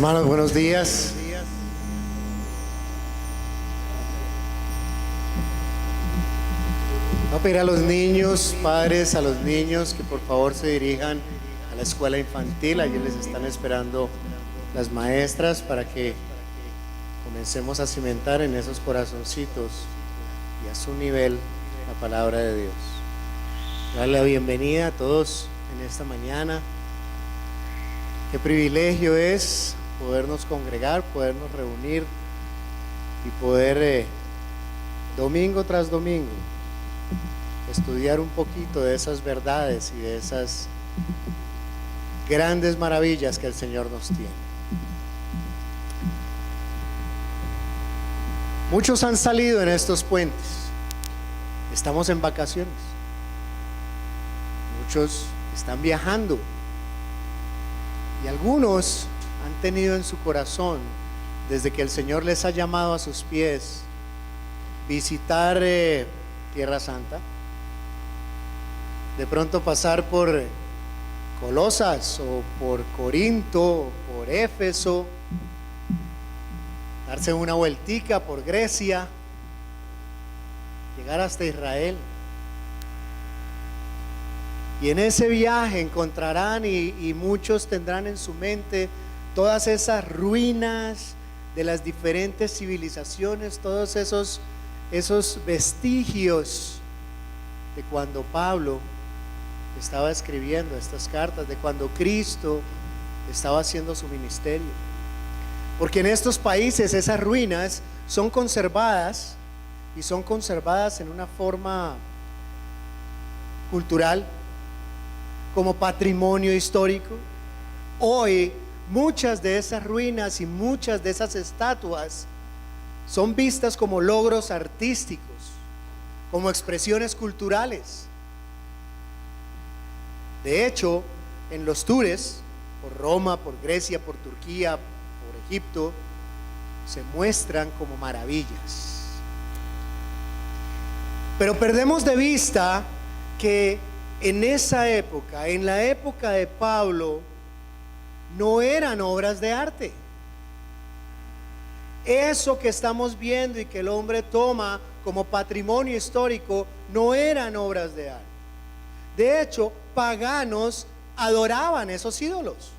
Hermanos, buenos días. Voy a pedir a los niños, padres, a los niños que por favor se dirijan a la escuela infantil. Allí les están esperando las maestras para que comencemos a cimentar en esos corazoncitos y a su nivel la palabra de Dios. Darle la bienvenida a todos en esta mañana. Qué privilegio es podernos congregar, podernos reunir y poder domingo tras domingo estudiar un poquito de esas verdades y de esas grandes maravillas que el Señor nos tiene. Muchos han salido en estos puentes. Estamos en vacaciones. Muchos están viajando. Y algunos han tenido en su corazón, desde que el Señor les ha llamado a sus pies, visitar Tierra Santa. De pronto pasar por Colosas o por Corinto o por Éfeso, darse una vueltica por Grecia, llegar hasta Israel. Y en ese viaje encontrarán y muchos tendrán en su mente todas esas ruinas de las diferentes civilizaciones, todos esos vestigios de cuando Pablo estaba escribiendo estas cartas, de cuando Cristo estaba haciendo su ministerio. Porque en estos países esas ruinas son conservadas y son conservadas en una forma cultural, como patrimonio histórico. Hoy muchas de esas ruinas y muchas de esas estatuas son vistas como logros artísticos, como expresiones culturales. De hecho, en los tours por Roma, por Grecia, por Turquía, por Egipto, se muestran como maravillas. Pero perdemos de vista que en esa época, en la época de Pablo, no eran obras de arte. Eso que estamos viendo y que el hombre toma como patrimonio histórico no eran obras de arte. De hecho, paganos adoraban esos ídolos.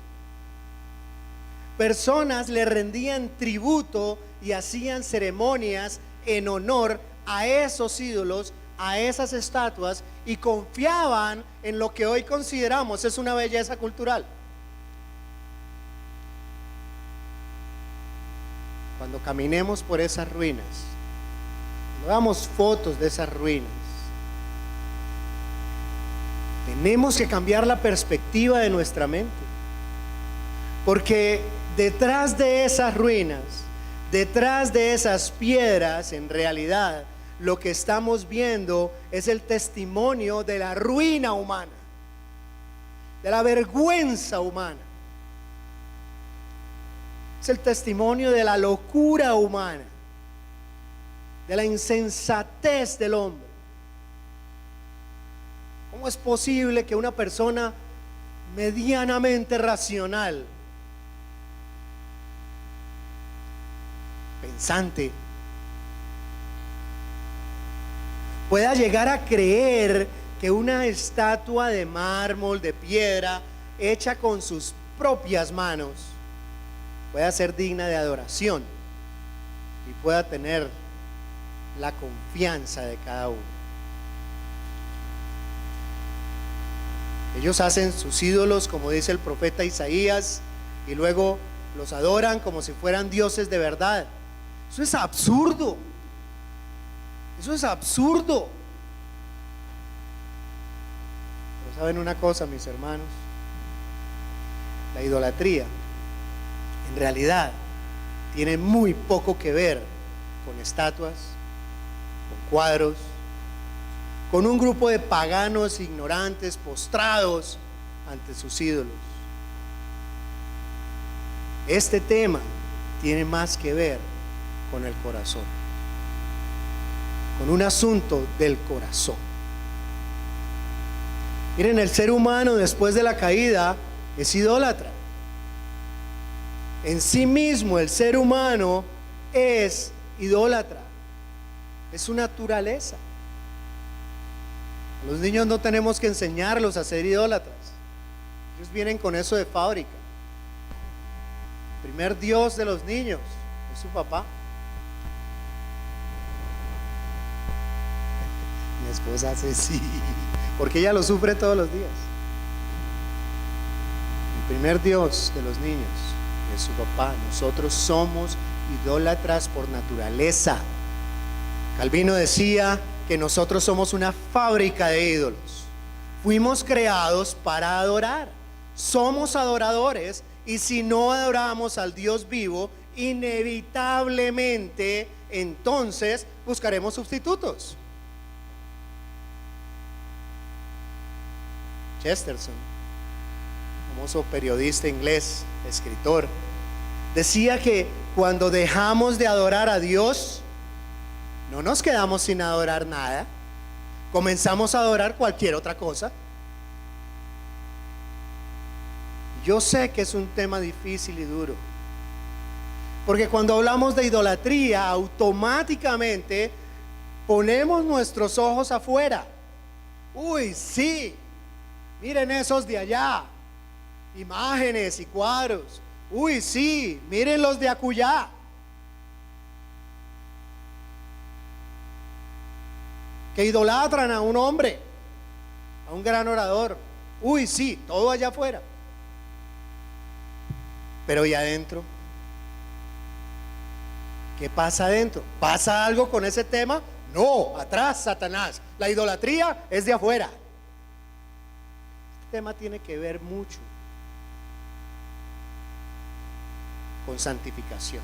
Personas le rendían tributo y hacían ceremonias en honor a esos ídolos, a esas estatuas, y confiaban en lo que hoy consideramos es una belleza cultural. Cuando caminemos por esas ruinas, cuando hagamos fotos de esas ruinas, tenemos que cambiar la perspectiva de nuestra mente, porque detrás de esas ruinas, detrás de esas piedras, en realidad lo que estamos viendo es el testimonio de la ruina humana, de la vergüenza humana. Es el testimonio de la locura humana, de la insensatez del hombre. ¿Cómo es posible que una persona medianamente racional, pensante, pueda llegar a creer que una estatua de mármol, de piedra, hecha con sus propias manos, pueda ser digna de adoración y pueda tener la confianza de cada uno? Ellos hacen sus ídolos, como dice el profeta Isaías, y luego los adoran como si fueran dioses de verdad. Eso es absurdo. Eso es absurdo. Pero ¿saben una cosa, mis hermanos? La idolatría en realidad tiene muy poco que ver con estatuas, con cuadros, con un grupo de paganos ignorantes postrados ante sus ídolos. Este tema tiene más que ver con el corazón, con un asunto del corazón. Miren, el ser humano después de la caída es idólatra. En sí mismo el ser humano es idólatra, es su naturaleza. A los niños no tenemos que enseñarlos a ser idólatras, ellos vienen con eso de fábrica. El primer Dios de los niños es su papá. Mi esposa hace sí, porque ella lo sufre todos los días. El primer Dios de los niños es su papá. Nosotros somos idólatras por naturaleza. Calvino decía que nosotros somos una fábrica de ídolos. Fuimos creados para adorar. Somos adoradores, y si no adoramos al Dios vivo, inevitablemente entonces buscaremos sustitutos. Chesterton, famoso periodista inglés, escritor, decía que cuando dejamos de adorar a Dios, no nos quedamos sin adorar nada, comenzamos a adorar cualquier otra cosa. Yo sé que es un tema difícil y duro, porque cuando hablamos de idolatría, automáticamente ponemos nuestros ojos afuera. Uy, sí, miren esos de allá, imágenes y cuadros. Uy, sí, miren los de acullá. Que idolatran a un hombre, a un gran orador. Uy, sí, todo allá afuera. Pero ¿y adentro? ¿Qué pasa adentro? ¿Pasa algo con ese tema? No, atrás, Satanás. La idolatría es de afuera. Este tema tiene que ver mucho con santificación.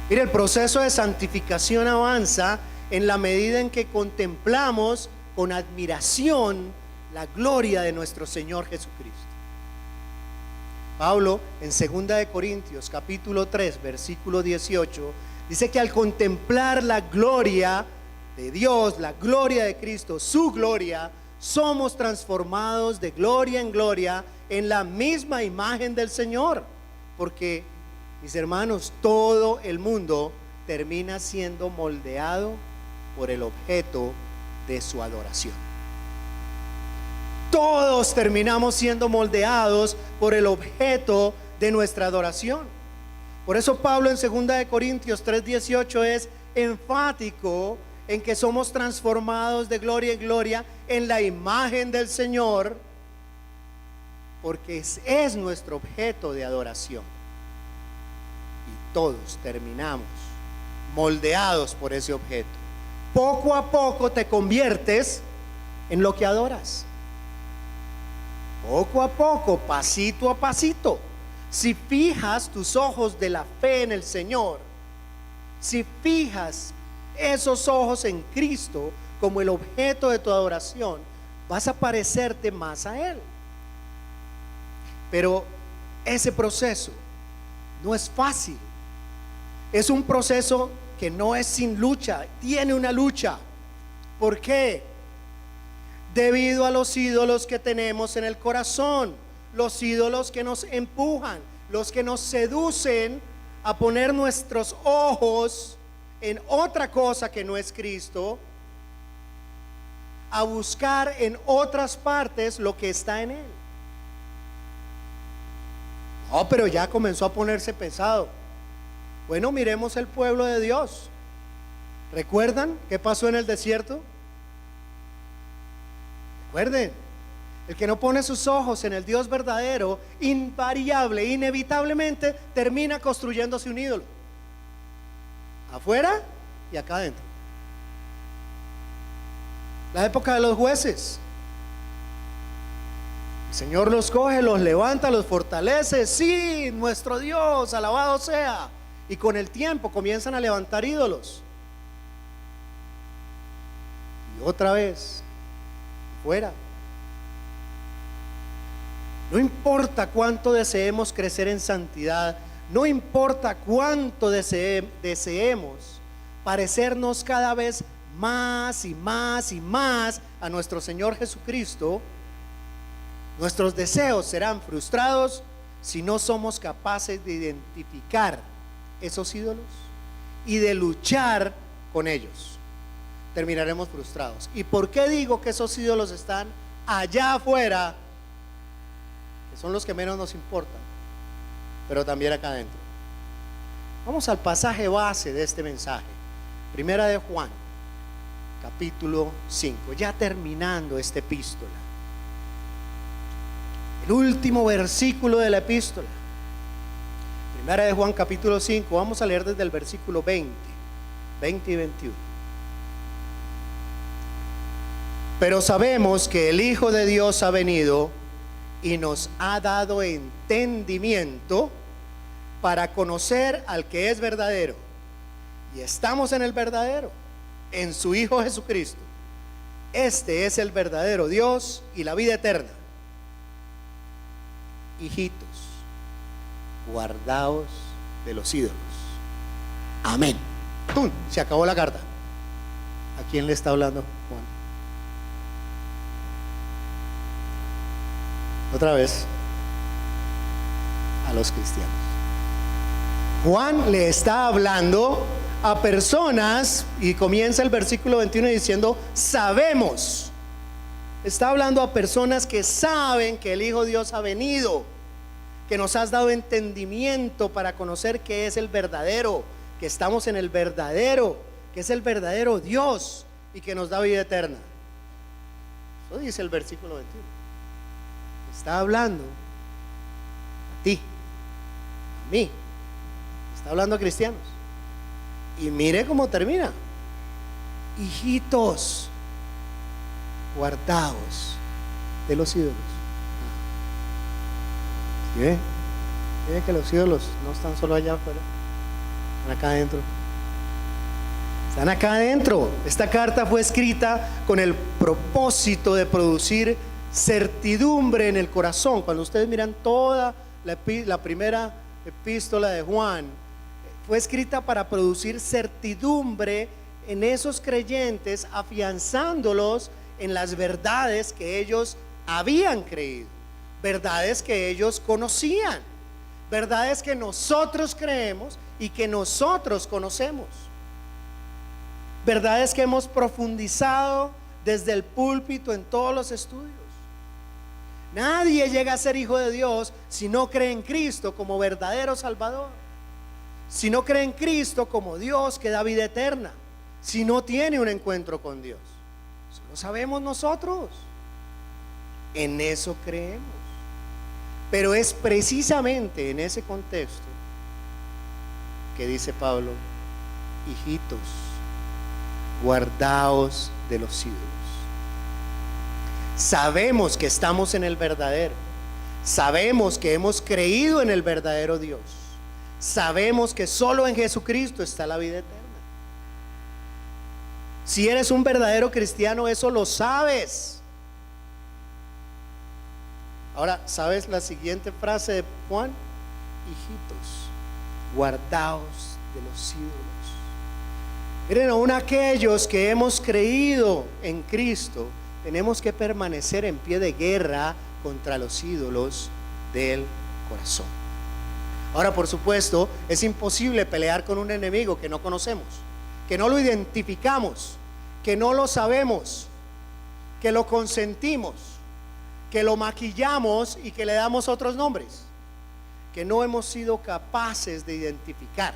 Mire, el proceso de santificación avanza en la medida en que contemplamos con admiración la gloria de nuestro Señor Jesucristo. Pablo en 2 de Corintios capítulo 3 versículo 18 dice que al contemplar la gloria de Dios, la gloria de Cristo, su gloria, somos transformados de gloria en gloria en la misma imagen del Señor. Porque, mis hermanos, todo el mundo termina siendo moldeado por el objeto de su adoración. Todos terminamos siendo moldeados por el objeto de nuestra adoración. Por eso Pablo en 2 de Corintios 3:18 es enfático en que somos transformados de gloria en gloria en la imagen del Señor, porque es nuestro objeto de adoración. Y todos terminamos moldeados por ese objeto. Poco a poco te conviertes en lo que adoras. Poco a poco, pasito a pasito. Si fijas tus ojos de la fe en el Señor, si fijas esos ojos en Cristo como el objeto de tu adoración, vas a parecerte más a Él. Pero ese proceso no es fácil. Es un proceso que no es sin lucha, tiene una lucha. ¿Por qué? Debido a los ídolos que tenemos en el corazón, los ídolos que nos empujan, los que nos seducen a poner nuestros ojos en otra cosa que no es Cristo, a buscar en otras partes lo que está en Él. No, pero ya comenzó a ponerse pesado. Bueno, miremos el pueblo de Dios. ¿Recuerdan qué pasó en el desierto? Recuerden, el que no pone sus ojos en el Dios verdadero, invariable, inevitablemente termina construyéndose un ídolo, afuera y acá adentro. La época de los jueces, el Señor los coge, los levanta, los fortalece. Sí, nuestro Dios, alabado sea. Y con el tiempo comienzan a levantar ídolos, y otra vez fuera. No importa cuánto deseemos crecer en santidad, no importa cuánto deseemos parecernos cada vez más y más y más a nuestro Señor Jesucristo, nuestros deseos serán frustrados si no somos capaces de identificar esos ídolos y de luchar con ellos, terminaremos frustrados. ¿Y por qué digo que esos ídolos están allá afuera? Que son los que menos nos importan, pero también acá adentro. Vamos al pasaje base de este mensaje, Primera de Juan, capítulo 5, ya terminando esta epístola. El último versículo de la epístola, Primera de Juan, capítulo 5. Vamos a leer desde el versículo 20 y 21. Pero sabemos que el Hijo de Dios ha venido y nos ha dado entendimiento para conocer al que es verdadero, y estamos en el verdadero, en su Hijo Jesucristo. Este es el verdadero Dios y la vida eterna. Hijitos, guardaos de los ídolos. Amén. ¡Tum! Se acabó la carta. ¿A quién le está hablando Juan? Otra vez, a los cristianos. Juan le está hablando a personas, y comienza el versículo 21 diciendo: sabemos. Está hablando a personas que saben que el Hijo de Dios ha venido, que nos has dado entendimiento para conocer que es el verdadero, que estamos en el verdadero, que es el verdadero Dios y que nos da vida eterna. Eso dice el versículo 21. Está hablando a ti, a mí, está hablando a cristianos. Y mire cómo termina: hijitos, guardaos de los ídolos. ¿Sí ve? Miren que los ídolos no están solo allá afuera, están acá adentro. Están acá adentro. Esta carta fue escrita con el propósito de producir certidumbre en el corazón. Cuando ustedes miran toda la primera epístola de Juan, fue escrita para producir certidumbre en esos creyentes, afianzándolos en las verdades que ellos habían creído, verdades que ellos conocían, verdades que nosotros creemos y que nosotros conocemos, verdades que hemos profundizado desde el púlpito en todos los estudios. Nadie llega a ser hijo de Dios si no cree en Cristo como verdadero Salvador, si no cree en Cristo como Dios que da vida eterna, si no tiene un encuentro con Dios. Eso lo sabemos nosotros, en eso creemos. Pero es precisamente en ese contexto que dice Pablo: hijitos, guardaos de los ídolos. Sabemos que estamos en el verdadero, sabemos que hemos creído en el verdadero Dios, sabemos que solo en Jesucristo está la vida eterna. Si eres un verdadero cristiano, eso lo sabes. Ahora, ¿sabes la siguiente frase de Juan? Hijitos, guardaos de los ídolos. Miren, aún aquellos que hemos creído en Cristo, tenemos que permanecer en pie de guerra contra los ídolos del corazón. Ahora, por supuesto, es imposible pelear con un enemigo que no conocemos, que no lo identificamos, que no lo sabemos, que lo consentimos, que lo maquillamos y que le damos otros nombres, que no hemos sido capaces de identificar.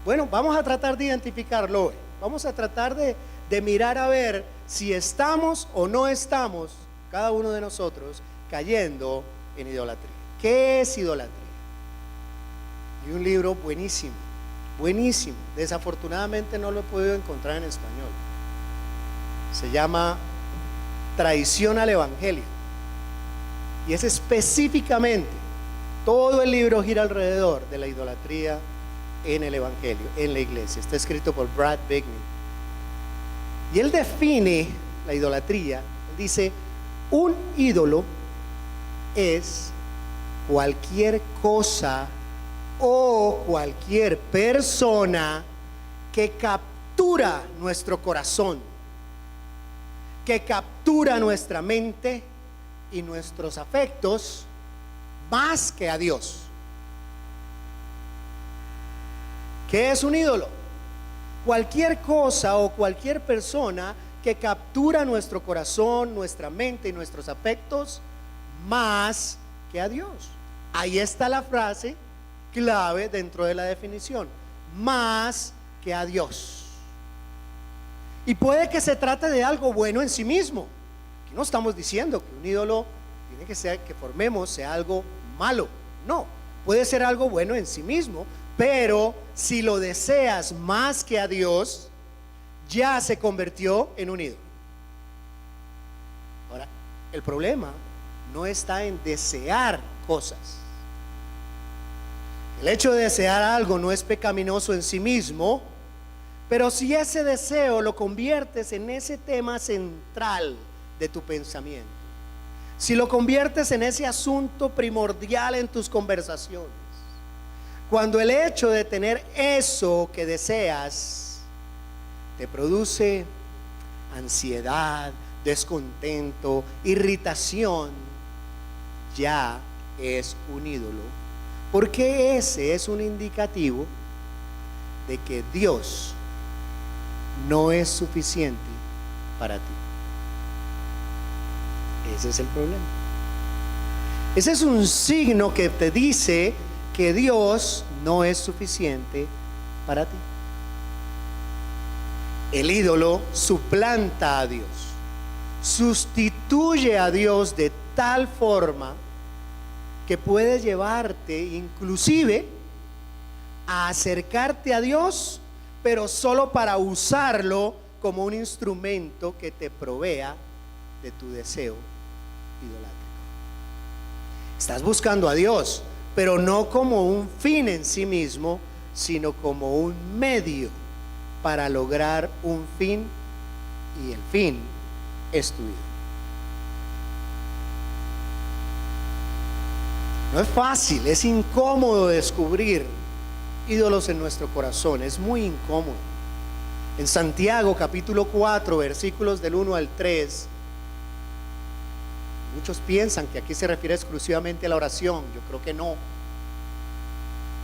Bueno, vamos a tratar de identificarlo hoy. Vamos a tratar de mirar a ver si estamos o no estamos, cada uno de nosotros, cayendo en idolatría. ¿Qué es idolatría? Hay un libro buenísimo, buenísimo, desafortunadamente no lo he podido encontrar en español. Se llama Traición al Evangelio, y es específicamente, todo el libro gira alrededor de la idolatría en el Evangelio, en la iglesia. Está escrito por Brad Bigney, y él define la idolatría. Él dice: un ídolo es cualquier cosa o cualquier persona que captura nuestro corazón, que captura nuestra mente y nuestros afectos más que a Dios. ¿Qué es un ídolo? Cualquier cosa o cualquier persona que captura nuestro corazón, nuestra mente y nuestros afectos más que a Dios. Ahí está la frase clave dentro de la definición: más que a Dios. Y puede que se trate de algo bueno en sí mismo. Aquí no estamos diciendo que un ídolo tiene que ser, que formemos, sea algo malo. No, puede ser algo bueno en sí mismo, pero si lo deseas más que a Dios, ya se convirtió en un ídolo. Ahora, el problema no está en desear cosas. El hecho de desear algo no es pecaminoso en sí mismo, pero si ese deseo lo conviertes en ese tema central de tu pensamiento, si lo conviertes en ese asunto primordial en tus conversaciones, cuando el hecho de tener eso que deseas te produce ansiedad, descontento, irritación, ya es un ídolo, porque ese es un indicativo de que Dios no es suficiente para ti. Ese es el problema. Ese es un signo que te dice que Dios no es suficiente para ti. El ídolo suplanta a Dios, sustituye a Dios de tal forma que puede llevarte inclusive a acercarte a Dios, pero solo para usarlo como un instrumento que te provea de tu deseo idolátrico. Estás buscando a Dios, pero no como un fin en sí mismo, sino como un medio para lograr un fin, y el fin es tu ídolo. No es fácil, es incómodo descubrir ídolos en nuestro corazón, es muy incómodo. En Santiago capítulo 4 versículos del 1 al 3, muchos piensan que aquí se refiere exclusivamente a la oración. Yo creo que no.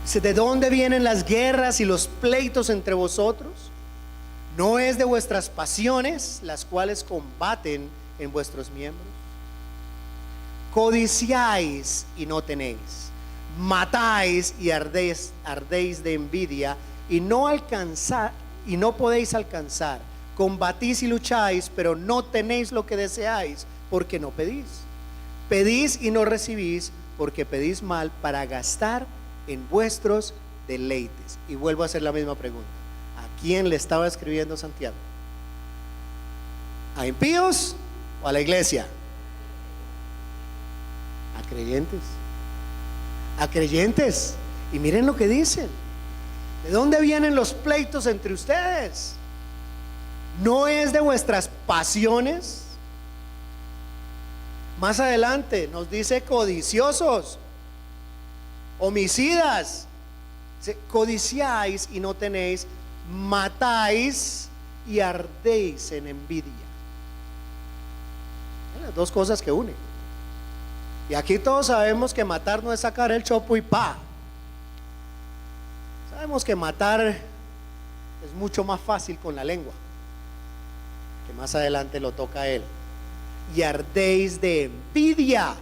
Dice: ¿de dónde vienen las guerras y los pleitos entre vosotros? ¿No es de vuestras pasiones las cuales combaten en vuestros miembros? Codiciáis y no tenéis, matáis y ardéis de envidia y no podéis alcanzar, combatís y lucháis, pero no tenéis lo que deseáis, porque no pedís. Pedís y no recibís, porque pedís mal para gastar en vuestros deleites. Y vuelvo a hacer la misma pregunta: ¿a quién le estaba escribiendo Santiago? ¿A impíos o a la iglesia? A creyentes. A creyentes. Y miren lo que dicen: ¿de dónde vienen los pleitos entre ustedes? ¿No es de vuestras pasiones? Más adelante nos dice: codiciosos, homicidas. Codiciáis y no tenéis, matáis y ardéis en envidia. Las dos cosas que unen. Y aquí todos sabemos que matar no es sacar el chopo y pa. Sabemos que matar es mucho más fácil con la lengua, que más adelante lo toca él. Y ardéis de envidia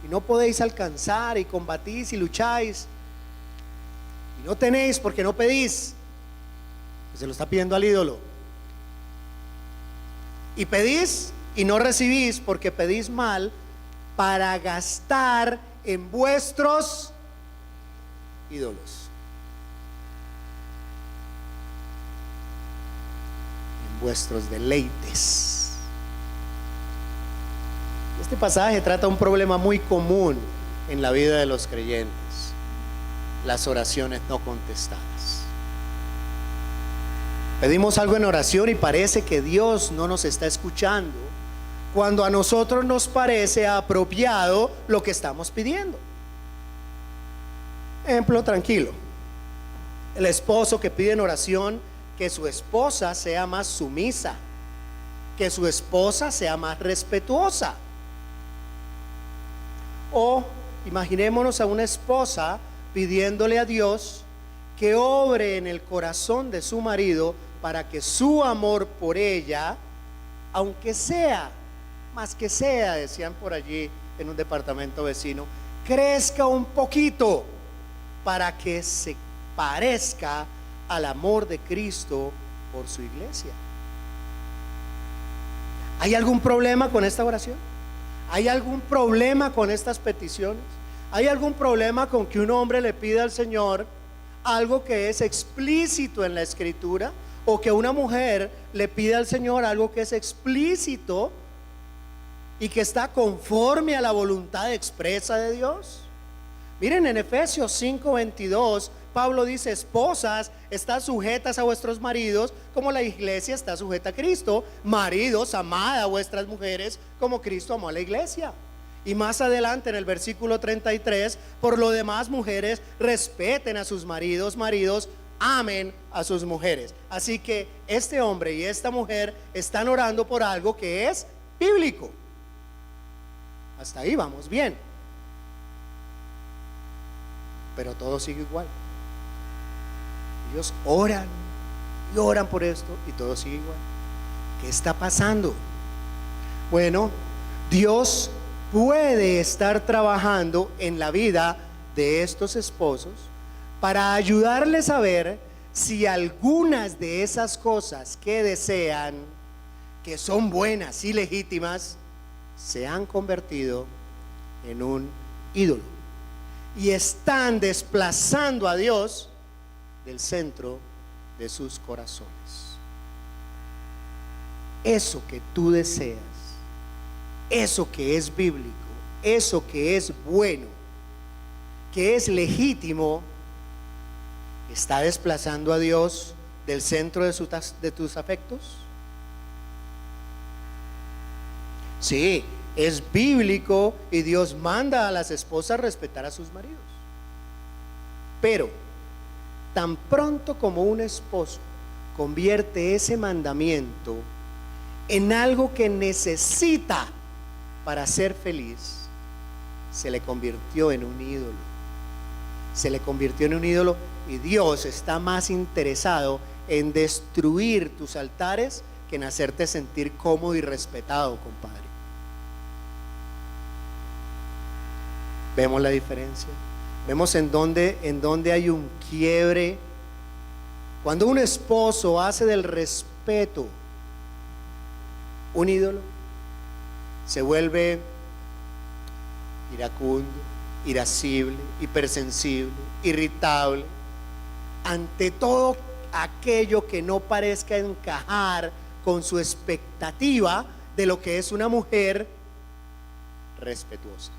y no podéis alcanzar, y combatís y lucháis y no tenéis porque no pedís. Se lo está pidiendo al ídolo. Y pedís y no recibís, porque pedís mal para gastar en vuestros ídolos, en vuestros deleites. Este pasaje trata un problema muy común en la vida de los creyentes: las oraciones no contestadas. Pedimos algo en oración y parece que Dios no nos está escuchando, cuando a nosotros nos parece apropiado lo que estamos pidiendo. Ejemplo tranquilo: el esposo que pide en oración que su esposa sea más sumisa, que su esposa sea más respetuosa. O imaginémonos a una esposa pidiéndole a Dios que obre en el corazón de su marido para que su amor por ella, aunque sea, más que sea, decían por allí en un departamento vecino, crezca un poquito para que se parezca al amor de Cristo por su iglesia. ¿Hay algún problema con esta oración? ¿Hay algún problema con estas peticiones? ¿Hay algún problema con que un hombre le pida al Señor algo que es explícito en la Escritura, o que una mujer le pida al Señor algo que es explícito y que está conforme a la voluntad expresa de Dios? Miren, en Efesios 5:22 Pablo dice: esposas, estad sujetas a vuestros maridos como la iglesia está sujeta a Cristo. Maridos, amad a vuestras mujeres como Cristo amó a la iglesia. Y más adelante en el versículo 33, por lo demás, mujeres, respeten a sus maridos, maridos, amen a sus mujeres. Así que este hombre y esta mujer están orando por algo que es bíblico. Hasta ahí vamos bien. Pero todo sigue igual. Ellos oran y oran por esto y todo sigue igual. ¿Qué está pasando? Bueno, Dios puede estar trabajando en la vida de estos esposos para ayudarles a ver si algunas de esas cosas que desean, que son buenas y legítimas, se han convertido en un ídolo y están desplazando a Dios del centro de sus corazones. Eso que tú deseas, eso que es bíblico, eso que es bueno, que es legítimo, ¿está desplazando a Dios del centro de tus afectos? Sí, es bíblico y Dios manda a las esposas respetar a sus maridos. Pero tan pronto como un esposo convierte ese mandamiento en algo que necesita para ser feliz, se le convirtió en un ídolo. Se le convirtió en un ídolo y Dios está más interesado en destruir tus altares que en hacerte sentir cómodo y respetado, compadre. ¿Vemos la diferencia? Vemos en dónde hay un quiebre. Cuando un esposo hace del respeto un ídolo, se vuelve iracundo, irascible, hipersensible, irritable ante todo aquello que no parezca encajar con su expectativa de lo que es una mujer respetuosa.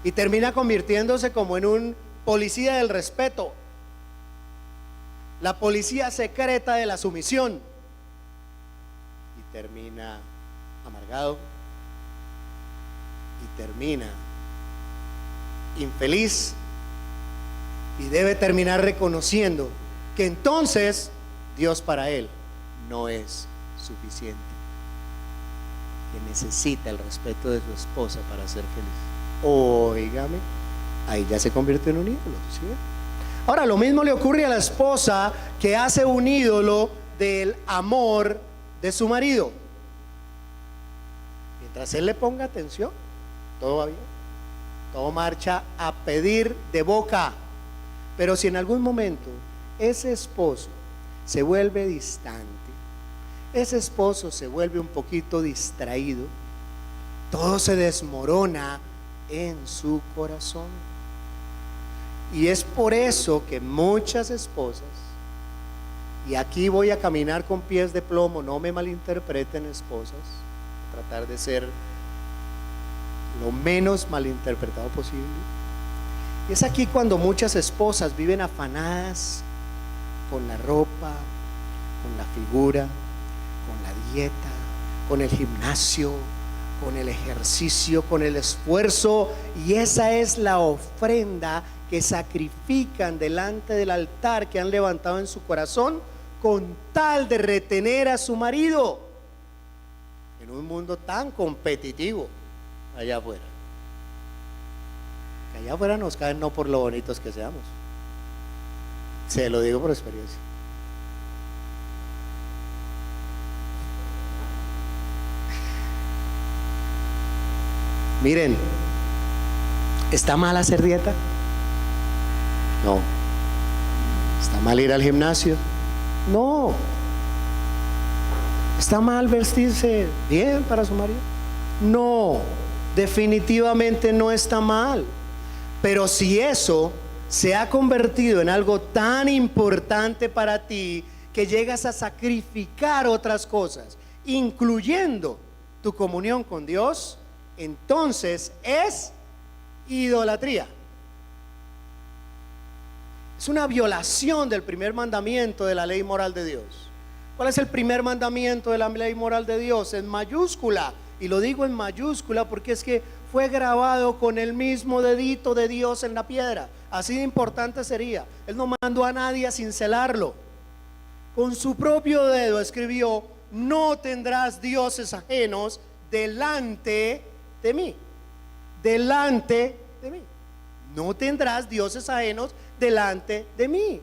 Y termina convirtiéndose como en un policía del respeto, la policía secreta de la sumisión, y termina amargado y termina infeliz, y debe terminar reconociendo que entonces Dios para él no es suficiente, que necesita el respeto de su esposa para ser feliz. Óigame, ahí ya se convierte en un ídolo, ¿sí? Ahora, lo mismo le ocurre a la esposa que hace un ídolo del amor de su marido. Mientras él le ponga atención, todo va bien, todo marcha a pedir de boca. Pero si en algún momento ese esposo se vuelve distante, ese esposo se vuelve un poquito distraído, todo se desmorona en su corazón. Y es por eso que muchas esposas, y aquí voy a caminar con pies de plomo, no me malinterpreten esposas, tratar de ser lo menos malinterpretado posible. Y es aquí cuando muchas esposas viven afanadas con la ropa, con la figura, con la dieta, con el gimnasio, con el ejercicio, con el esfuerzo, y esa es la ofrenda que sacrifican delante del altar que han levantado en su corazón con tal de retener a su marido en un mundo tan competitivo allá afuera. Que allá afuera nos caen no por lo bonitos que seamos. Se lo digo por experiencia. Miren, ¿está mal hacer dieta? No. ¿Está mal ir al gimnasio? No. ¿Está mal vestirse bien para su marido? No, definitivamente no está mal. Pero si eso se ha convertido en algo tan importante para ti que llegas a sacrificar otras cosas, incluyendo tu comunión con Dios, entonces es idolatría. Es una violación del primer mandamiento de la ley moral de Dios. ¿Cuál es el primer mandamiento de la ley moral de Dios? En mayúscula, y lo digo en mayúscula porque es que fue grabado con el mismo dedito de Dios en la piedra. Así de importante sería. Él no mandó a nadie a cincelarlo. Con su propio dedo escribió: no tendrás dioses ajenos delante de mí. Delante de mí. No tendrás dioses ajenos delante de mí.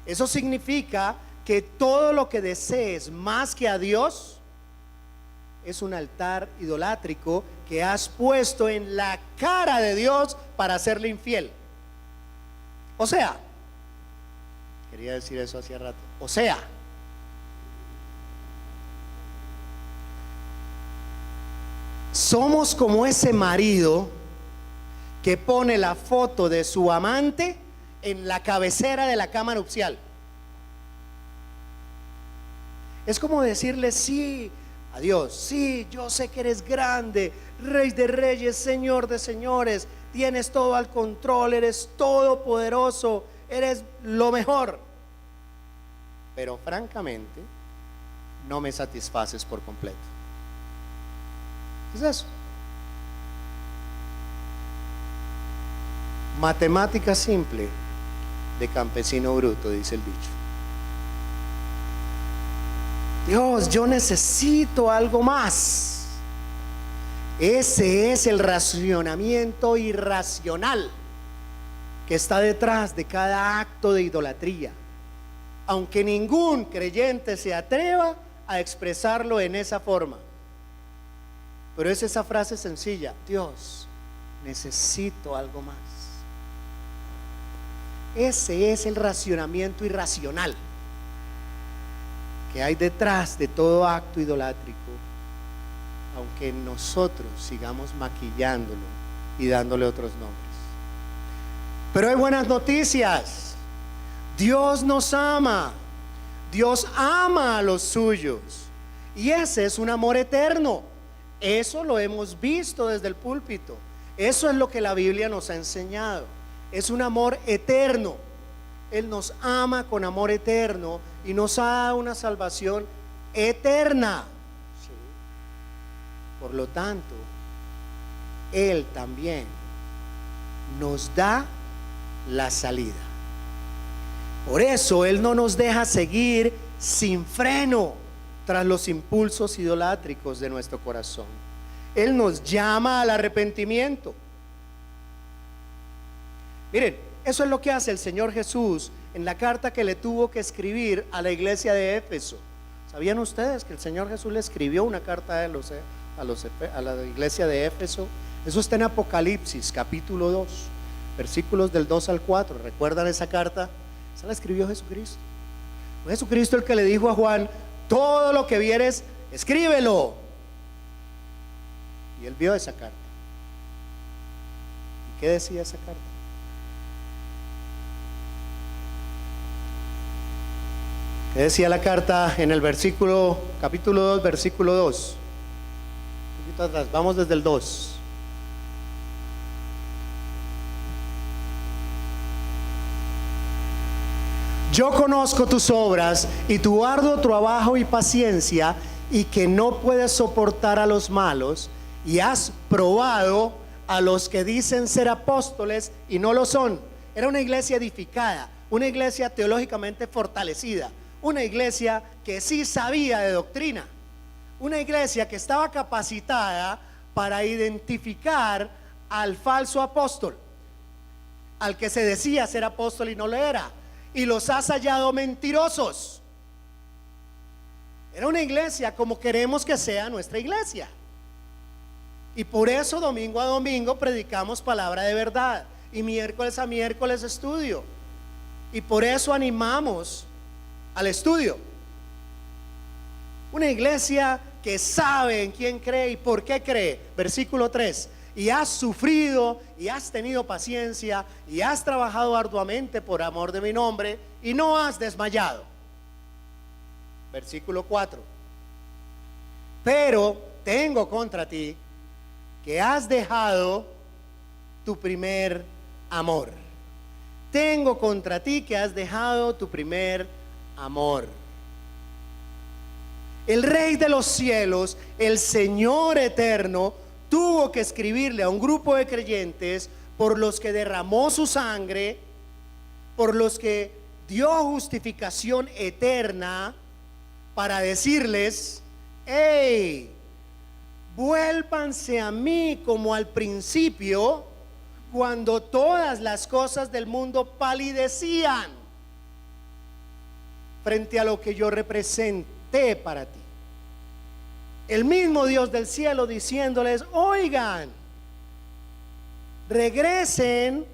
Eso significa que todo lo que desees más que a Dios es un altar idolátrico que has puesto en la cara de Dios para hacerle infiel. O sea, quería decir eso hacía rato. O sea, somos como ese marido que pone la foto de su amante en la cabecera de la cama nupcial. Es como decirle sí a Dios: sí, yo sé que eres grande, Rey de reyes, Señor de señores, tienes todo al control, eres todopoderoso, eres lo mejor. Pero francamente, no me satisfaces por completo. ¿Qué es eso? Matemática simple de campesino bruto, dice el dicho. Dios, yo necesito algo más. Ese es el racionamiento irracional que está detrás de cada acto de idolatría, aunque ningún creyente se atreva a expresarlo en esa forma. Pero es esa frase sencilla: Dios, necesito algo más. Ese es el racionamiento irracional que hay detrás de todo acto idolátrico, aunque nosotros sigamos maquillándolo y dándole otros nombres. Pero hay buenas noticias. Dios nos ama. Dios ama a los suyos, y ese es un amor eterno. Eso lo hemos visto desde el púlpito. Eso es lo que la Biblia nos ha enseñado. Es un amor eterno. Él nos ama con amor eterno y nos ha dado una salvación eterna. ¿Sí? Por lo tanto, Él también nos da la salida. Por eso Él no nos deja seguir sin freno tras los impulsos idolátricos de nuestro corazón. Él nos llama al arrepentimiento. Miren, eso es lo que hace el Señor Jesús en la carta que le tuvo que escribir a la iglesia de Éfeso. ¿Sabían ustedes que el Señor Jesús le escribió una carta a la iglesia de Éfeso? Eso está en Apocalipsis capítulo 2, versículos del 2 al 4. ¿Recuerdan esa carta? Esa la escribió Jesucristo. Fue Jesucristo el que le dijo a Juan: todo lo que vieres, escríbelo. Y él vio esa carta. ¿Y qué decía esa carta? ¿Qué decía la carta en el capítulo 2, versículo 2? Un poquito atrás, vamos desde el 2. Yo conozco tus obras y tu arduo trabajo y paciencia, y que no puedes soportar a los malos, y has probado a los que dicen ser apóstoles y no lo son. Era una iglesia edificada, una iglesia teológicamente fortalecida, una iglesia que sí sabía de doctrina, una iglesia que estaba capacitada para identificar al falso apóstol. al que se decía ser apóstol y no lo era, y los has hallado mentirosos. Era una iglesia como queremos que sea nuestra iglesia, y por eso domingo a domingo predicamos palabra de verdad, y miércoles a miércoles estudio, y por eso animamos al estudio. Una iglesia que sabe en quién cree y por qué cree. Versículo 3: y has sufrido y has tenido paciencia y has trabajado arduamente por amor de mi nombre y no has desmayado. Versículo 4: pero tengo contra ti que has dejado tu primer amor. Tengo contra ti que has dejado tu primer amor. El Rey de los cielos, el Señor eterno, tuvo que escribirle a un grupo de creyentes por los que derramó su sangre, por los que dio justificación eterna, para decirles: hey, vuélvanse a mí como al principio, cuando todas las cosas del mundo palidecían frente a lo que yo representé para ti. El mismo Dios del cielo diciéndoles: oigan, regresen,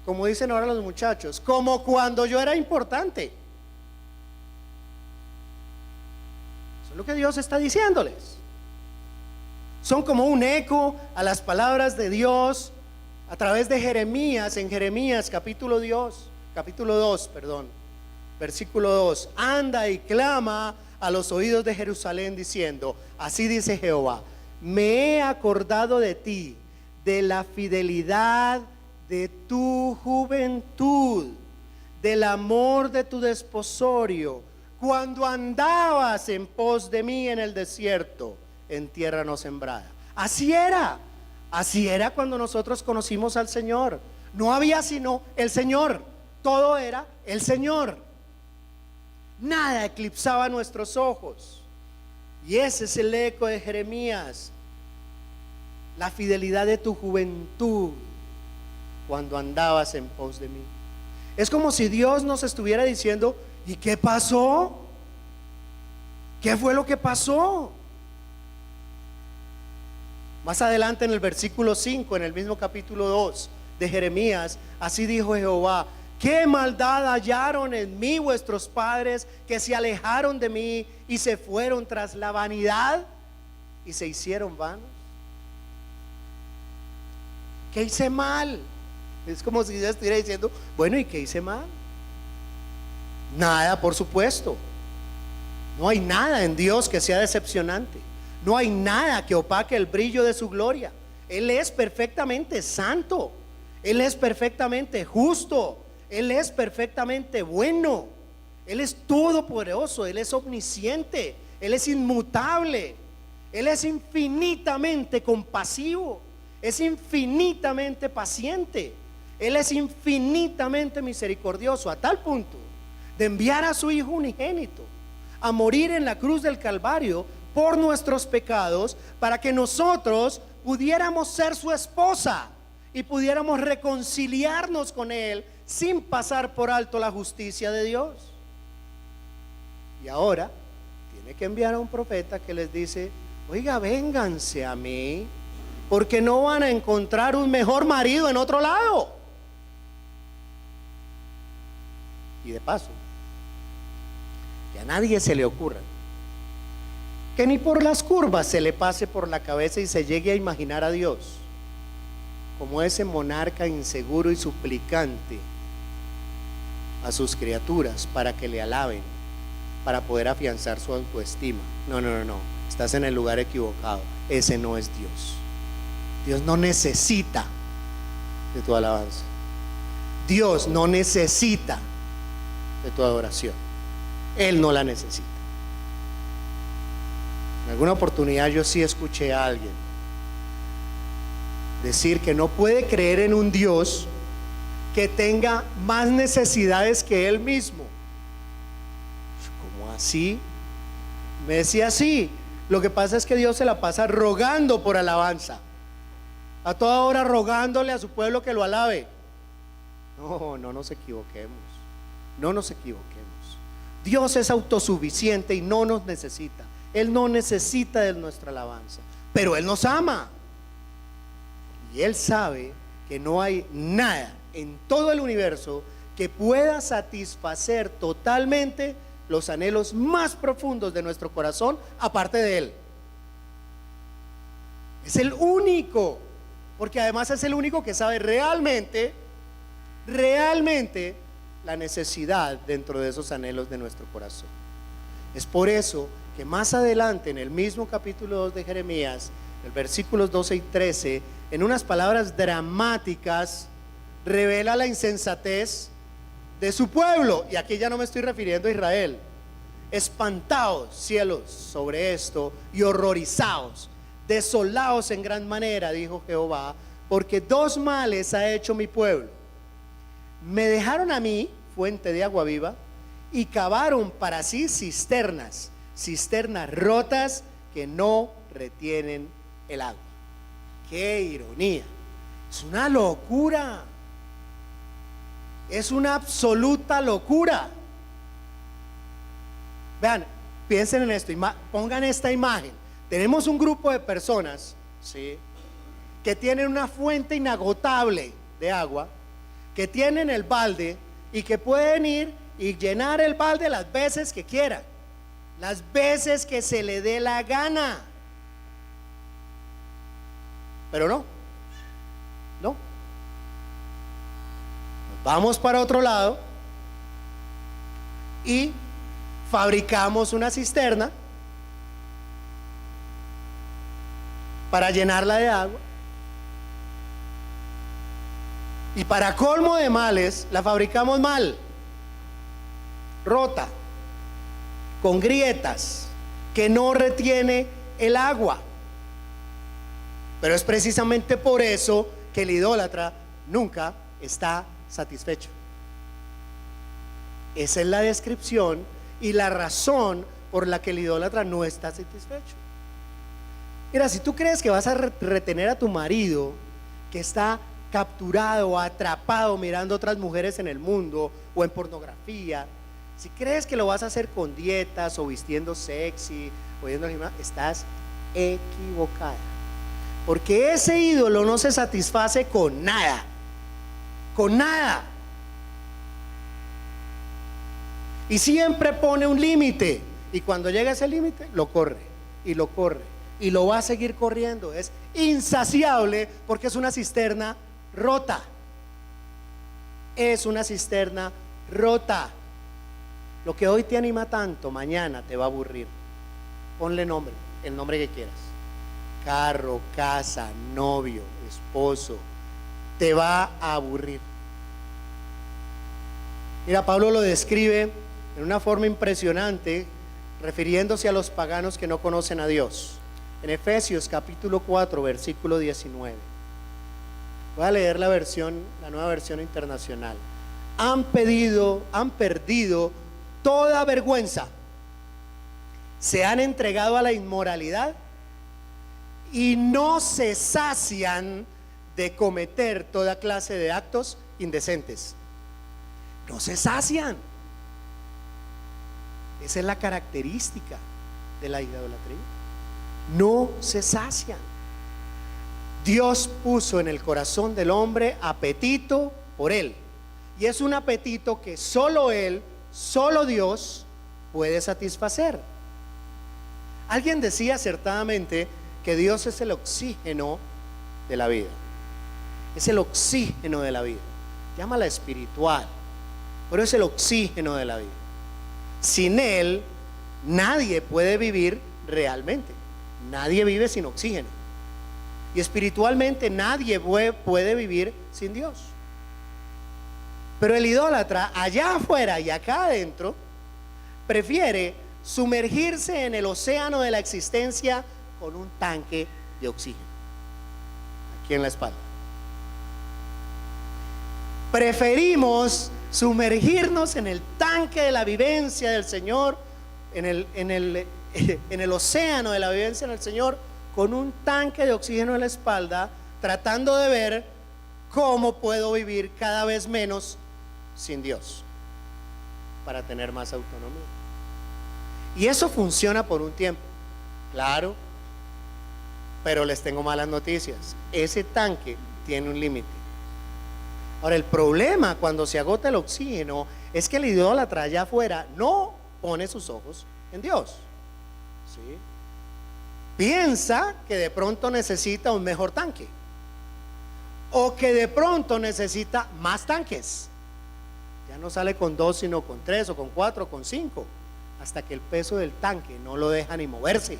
como dicen ahora los muchachos, como cuando yo era importante. Eso es lo que Dios está diciéndoles. Son como un eco a las palabras de Dios a través de Jeremías, en Jeremías capítulo 2, versículo 2: anda y clama a los oídos de Jerusalén diciendo: así dice Jehová, me he acordado de ti, de la fidelidad de tu juventud, del amor de tu desposorio, cuando andabas en pos de mí en el desierto, en tierra no sembrada. Así era cuando nosotros conocimos al Señor. No había sino el Señor, todo era el Señor. Nada eclipsaba nuestros ojos. Y ese es el eco de Jeremías: la fidelidad de tu juventud, cuando andabas en pos de mí. Es como si Dios nos estuviera diciendo: ¿y qué pasó? ¿Qué fue lo que pasó? Más adelante en el versículo 5, en el mismo capítulo 2 de Jeremías, así dijo Jehová: ¿qué maldad hallaron en mí vuestros padres, que se alejaron de mí y se fueron tras la vanidad y se hicieron vanos? ¿Qué hice mal? Es como si Dios estuviera diciendo: bueno, ¿y qué hice mal? Nada, por supuesto. No hay nada en Dios que sea decepcionante. No hay nada que opaque el brillo de su gloria. Él es perfectamente santo. Él es perfectamente justo. Él es perfectamente bueno. Él es todopoderoso. Él es omnisciente. Él es inmutable. Él es infinitamente compasivo. Es infinitamente paciente. Él es infinitamente misericordioso, a tal punto de enviar a su Hijo unigénito a morir en la cruz del Calvario por nuestros pecados, para que nosotros pudiéramos ser su esposa y pudiéramos reconciliarnos con Él sin pasar por alto la justicia de Dios. Y ahora tiene que enviar a un profeta que les dice: oiga, vénganse a mí, porque no van a encontrar un mejor marido en otro lado. Y de paso, que a nadie se le ocurra que ni por las curvas se le pase por la cabeza y se llegue a imaginar a Dios como ese monarca inseguro y suplicante a sus criaturas para que le alaben, para poder afianzar su autoestima. No, estás en el lugar equivocado. Ese no es Dios. Dios no necesita de tu alabanza. Dios no necesita de tu adoración. Él no la necesita. En alguna oportunidad yo sí escuché a alguien decir que no puede creer en un Dios que tenga más necesidades que él mismo. ¿Cómo así? Me decía: sí, lo que pasa es que Dios se la pasa rogando por alabanza, a toda hora rogándole a su pueblo que lo alabe. No, no nos equivoquemos. No nos equivoquemos. Dios es autosuficiente y no nos necesita. Él no necesita de nuestra alabanza, pero Él nos ama. Y Él sabe que no hay nada en todo el universo que pueda satisfacer totalmente los anhelos más profundos de nuestro corazón aparte de Él. Es el único, porque además es el único que sabe realmente la necesidad dentro de esos anhelos de nuestro corazón. Es por eso que más adelante en el mismo capítulo 2 de Jeremías, el versículos 12 y 13, en unas palabras dramáticas revela la insensatez de su pueblo. Y aquí ya no me estoy refiriendo a Israel. Espantaos, cielos, sobre esto, y horrorizaos, desolaos en gran manera, dijo Jehová, porque dos males ha hecho mi pueblo. Me dejaron a mí, fuente de agua viva, y cavaron para sí cisternas rotas que no retienen el agua. ¡Qué ironía! Es una locura. Es una absoluta locura. Vean, piensen en esto, pongan esta imagen. Tenemos un grupo de personas, ¿sí?, que tienen una fuente inagotable de agua, que tienen el balde y que pueden ir y llenar el balde las veces que quieran, las veces que se le dé la gana. Pero no. Nos vamos para otro lado y fabricamos una cisterna para llenarla de agua, y para colmo de males la fabricamos mal, rota, con grietas, que no retiene el agua. Pero es precisamente por eso que el idólatra nunca está satisfecho. Esa es la descripción y la razón por la que el idólatra no está satisfecho. Mira, si tú crees que vas a retener a tu marido que está capturado, atrapado mirando otras mujeres en el mundo o en pornografía, si crees que lo vas a hacer con dietas o vistiendo sexy o yendo al gimnasio, estás equivocada, porque ese ídolo no se satisface con nada, y siempre pone un límite, y cuando llega a ese límite lo corre y lo corre y lo va a seguir corriendo. Es insaciable porque es una cisterna rota. Es una cisterna rota. Lo que hoy te anima tanto, mañana te va a aburrir. Ponle nombre, el nombre que quieras: carro, casa, novio, esposo. Te va a aburrir. Mira, Pablo lo describe en una forma impresionante, refiriéndose a los paganos que no conocen a Dios. En Efesios capítulo 4, versículo 19. Voy a leer la nueva versión internacional. Han perdido toda vergüenza, se han entregado a la inmoralidad y no se sacian de cometer toda clase de actos indecentes. No se sacian. Esa es la característica de la idolatría. No se sacian. Dios puso en el corazón del hombre apetito por Él, y es un apetito que solo Él, solo Dios puede satisfacer. Alguien decía acertadamente que Dios es el oxígeno de la vida. Es el oxígeno de la vida. Llámala espiritual, pero es el oxígeno de la vida. Sin Él nadie puede vivir realmente. Nadie vive sin oxígeno. Y espiritualmente nadie puede vivir sin Dios. Pero el idólatra, allá afuera y acá adentro, prefiere sumergirse en el océano de la existencia con un tanque de oxígeno aquí en la espalda. Preferimos sumergirnos en el tanque de la vivencia del Señor, en el océano de la vivencia del Señor, con un tanque de oxígeno en la espalda, tratando de ver ¿cómo puedo vivir cada vez menos sin Dios para tener más autonomía? Y eso funciona por un tiempo, claro, pero les tengo malas noticias. Ese tanque tiene un límite. Ahora, el problema cuando se agota el oxígeno es que el idólatra allá afuera no pone sus ojos en Dios, ¿sí? Piensa que de pronto necesita un mejor tanque, o que de pronto necesita más tanques. Ya no sale con 2 sino con 3 o con 4 o con 5, hasta que el peso del tanque no lo deja ni moverse.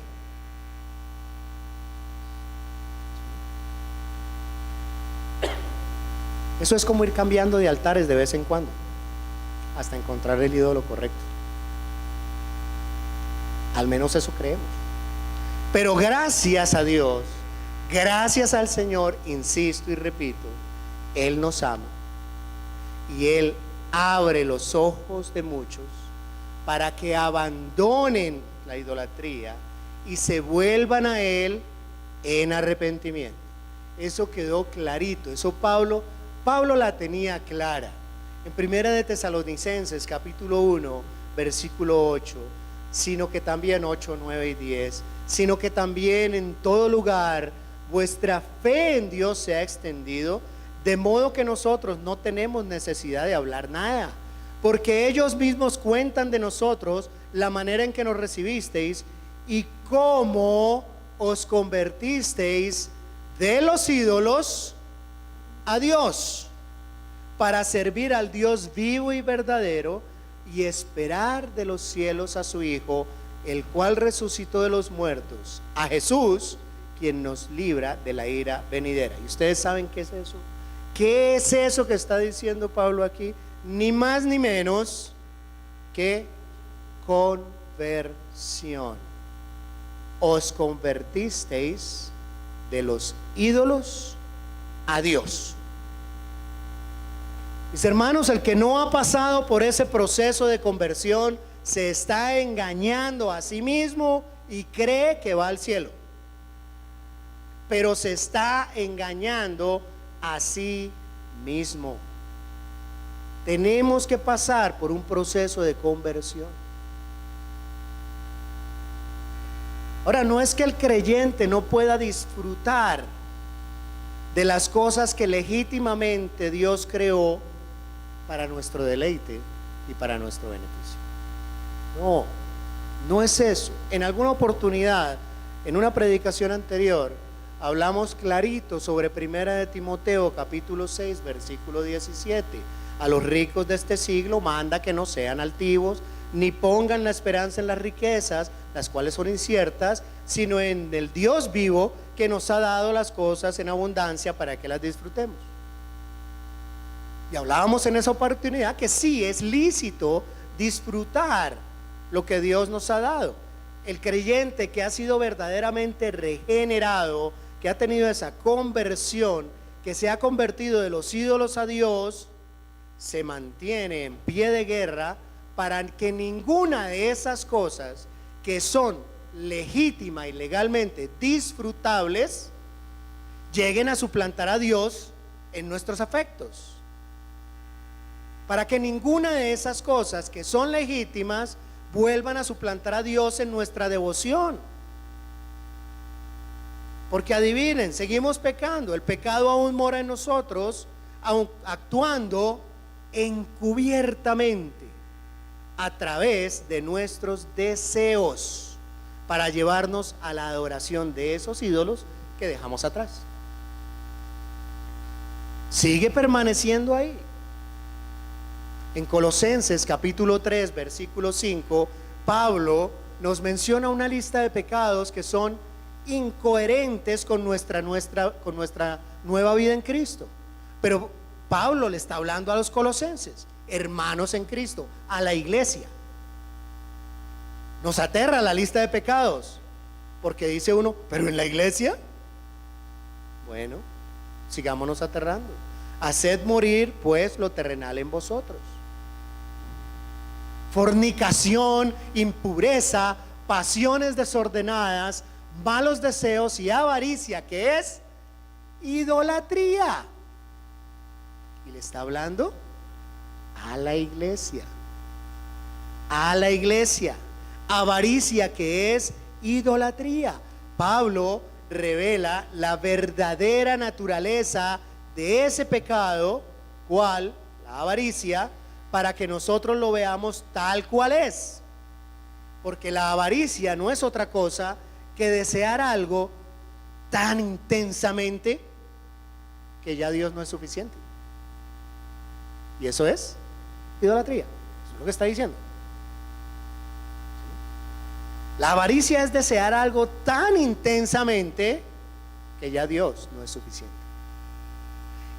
Eso es como ir cambiando de altares de vez en cuando hasta encontrar el ídolo correcto. Al menos eso creemos. Pero gracias a Dios, gracias al Señor, insisto y repito, Él nos ama y Él abre los ojos de muchos para que abandonen la idolatría y se vuelvan a Él en arrepentimiento. Eso quedó clarito. Eso Pablo la tenía clara. En Primera de Tesalonicenses capítulo 1 versículo 8, sino que también 8, 9 y 10, sino que también en todo lugar vuestra fe en Dios se ha extendido, de modo que nosotros no tenemos necesidad de hablar nada, porque ellos mismos cuentan de nosotros la manera en que nos recibisteis y cómo os convertisteis de los ídolos a Dios, para servir al Dios vivo y verdadero y esperar de los cielos a su Hijo, el cual resucitó de los muertos, a Jesús, quien nos libra de la ira venidera. ¿Y ustedes saben qué es eso? ¿Qué es eso que está diciendo Pablo aquí? Ni más ni menos que conversión. Os convertisteis de los ídolos a Dios. Mis hermanos, el que no ha pasado por ese proceso de conversión se está engañando a sí mismo y cree que va al cielo, pero se está engañando a sí mismo. Tenemos que pasar por un proceso de conversión. Ahora, no es que el creyente no pueda disfrutar de las cosas que legítimamente Dios creó para nuestro deleite y para nuestro beneficio. No, no es eso. En alguna oportunidad, en una predicación anterior, hablamos clarito sobre Primera de Timoteo capítulo 6 versículo 17. A los ricos de este siglo manda que no sean altivos, ni pongan la esperanza en las riquezas, las cuales son inciertas, sino en el Dios vivo, que nos ha dado las cosas en abundancia para que las disfrutemos. Y hablábamos en esa oportunidad que sí, es lícito disfrutar lo que Dios nos ha dado. El creyente que ha sido verdaderamente regenerado, que ha tenido esa conversión, que se ha convertido de los ídolos a Dios, se mantiene en pie de guerra para que ninguna de esas cosas que son legítima y legalmente disfrutables lleguen a suplantar a Dios en nuestros afectos. Para que ninguna de esas cosas que son legítimas vuelvan a suplantar a Dios en nuestra devoción. Porque adivinen, seguimos pecando. El pecado aún mora en nosotros, aún actuando encubiertamente a través de nuestros deseos para llevarnos a la adoración de esos ídolos que dejamos atrás. Sigue permaneciendo ahí. En Colosenses capítulo 3 versículo 5, Pablo nos menciona una lista de pecados que son incoherentes con nuestra nueva vida en Cristo. Pero Pablo le está hablando a los colosenses, hermanos en Cristo, a la iglesia. Nos aterra la lista de pecados, porque dice uno, pero en la iglesia, bueno, sigámonos aterrando. Haced morir pues lo terrenal en vosotros: fornicación, impureza, pasiones desordenadas, malos deseos y avaricia, que es idolatría. le está hablando a la iglesia. A la iglesia. Avaricia, que es idolatría. Pablo revela la verdadera naturaleza de ese pecado, ¿cuál? La avaricia, para que nosotros lo veamos tal cual es. Porque la avaricia no es otra cosa que desear algo tan intensamente que ya Dios no es suficiente. Y eso es idolatría. Eso es lo que está diciendo. La avaricia es desear algo tan intensamente que ya Dios no es suficiente.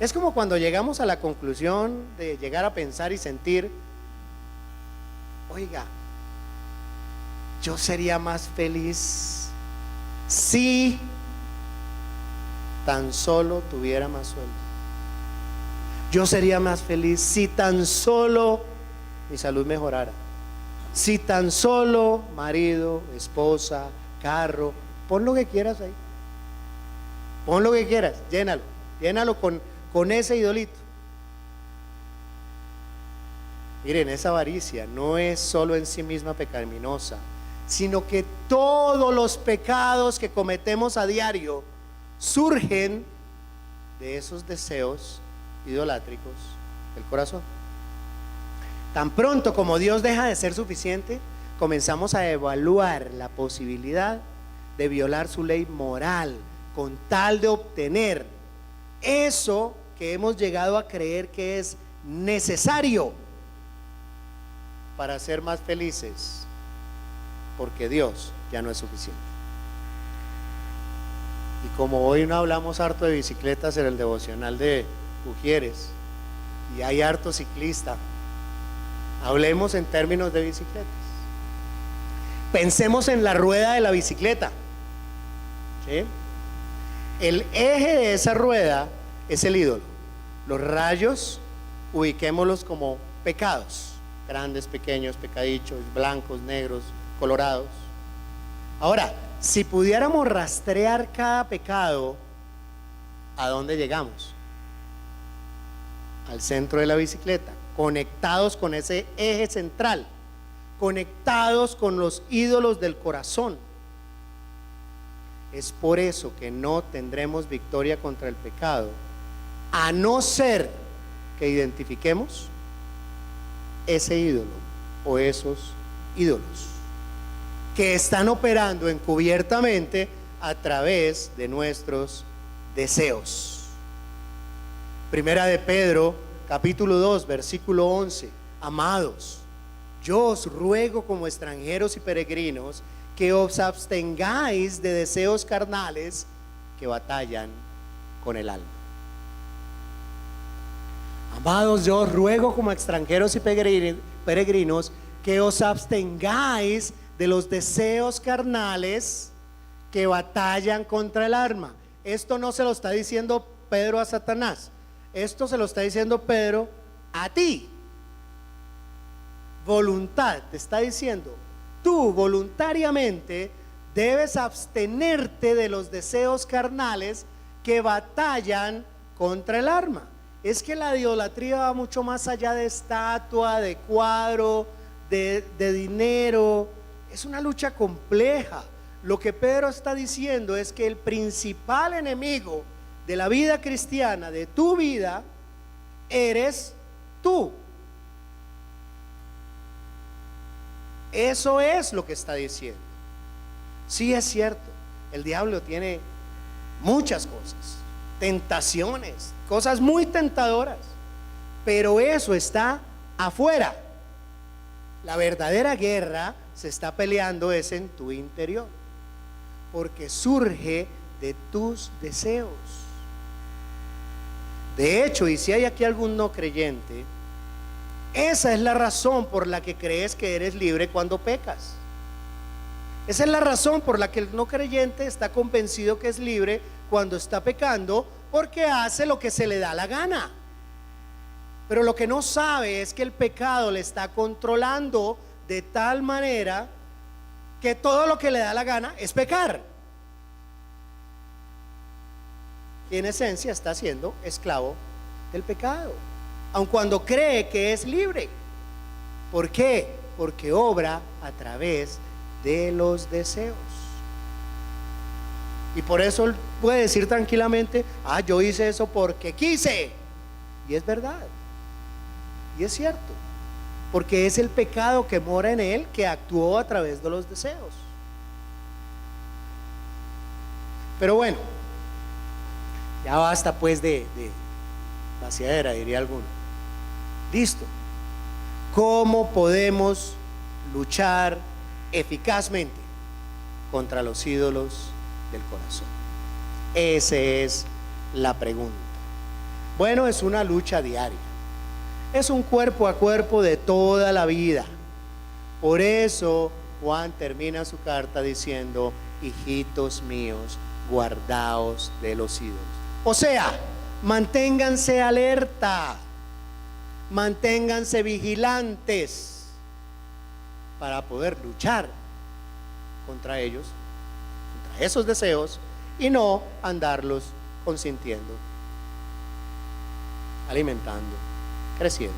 Es como cuando llegamos a la conclusión de llegar a pensar y sentir, oiga, yo sería más feliz si tan solo tuviera más sueldo. Yo sería más feliz si tan solo mi salud mejorara. Si tan solo marido, esposa, carro, pon lo que quieras ahí. Pon lo que quieras, llénalo con ese idolito. Miren, esa avaricia no es solo en sí misma pecaminosa, sino que todos los pecados que cometemos a diario surgen de esos deseos idolátricos del corazón. Tan pronto como Dios deja de ser suficiente, comenzamos a evaluar la posibilidad de violar su ley moral con tal de obtener eso que hemos llegado a creer que es necesario para ser más felices, porque Dios ya no es suficiente. Y como hoy no hablamos harto de bicicletas en el devocional de Ujieres y hay harto ciclista, hablemos en términos de bicicletas. Pensemos en la rueda de la bicicleta, ¿sí? El eje de esa rueda es el ídolo. Los rayos ubiquémoslos como pecados, grandes, pequeños, pecadichos, blancos, negros, colorados. Ahora, si pudiéramos rastrear cada pecado, ¿a dónde llegamos? Al centro de la bicicleta, conectados con ese eje central, conectados con los ídolos del corazón. Es por eso que no tendremos victoria contra el pecado, a no ser que identifiquemos ese ídolo o esos ídolos que están operando encubiertamente a través de nuestros deseos. Primera de Pedro, capítulo 2, versículo 11. Amados, yo os ruego como extranjeros y peregrinos que os abstengáis de deseos carnales que batallan con el alma. Amados, yo os ruego como extranjeros y peregrinos que os abstengáis de los deseos carnales que batallan contra el alma. Esto no se lo está diciendo Pedro a Satanás, esto se lo está diciendo Pedro a ti. Voluntad, te está diciendo, tú voluntariamente debes abstenerte de los deseos carnales que batallan contra el alma. Es que la idolatría va mucho más allá de estatua, de cuadro, de dinero. Es una lucha compleja. Lo que Pedro está diciendo es que el principal enemigo de la vida cristiana, de tu vida, eres tú. Eso es lo que está diciendo. Sí, es cierto, el diablo tiene muchas cosas, tentaciones, cosas muy tentadoras, pero eso está afuera. La verdadera guerra se está peleando es en tu interior, porque surge de tus deseos. De hecho, y si hay aquí algún no creyente, esa es la razón por la que crees que eres libre cuando pecas. Esa es la razón por la que el no creyente está convencido que es libre cuando está pecando, porque hace lo que se le da la gana. Pero lo que no sabe es que el pecado le está controlando de tal manera que todo lo que le da la gana es pecar. Y en esencia está siendo esclavo del pecado. aun cuando cree que es libre. ¿Por qué? Porque obra a través de los deseos. Y por eso él puede decir tranquilamente: yo hice eso porque quise. Y es verdad. Y es cierto. Porque es el pecado que mora en él, que actuó a través de los deseos. Pero bueno, ya basta pues de vaciadera, diría alguno. Listo. ¿Cómo podemos luchar eficazmente contra los ídolos del corazón? Esa es la pregunta. Bueno, es una lucha diaria. Es un cuerpo a cuerpo de toda la vida. Por eso Juan termina su carta diciendo: hijitos míos, guardaos de los ídolos. O sea, manténganse alerta, manténganse vigilantes para poder luchar contra ellos, contra esos deseos, y no andarlos consintiendo, alimentando, creciendo.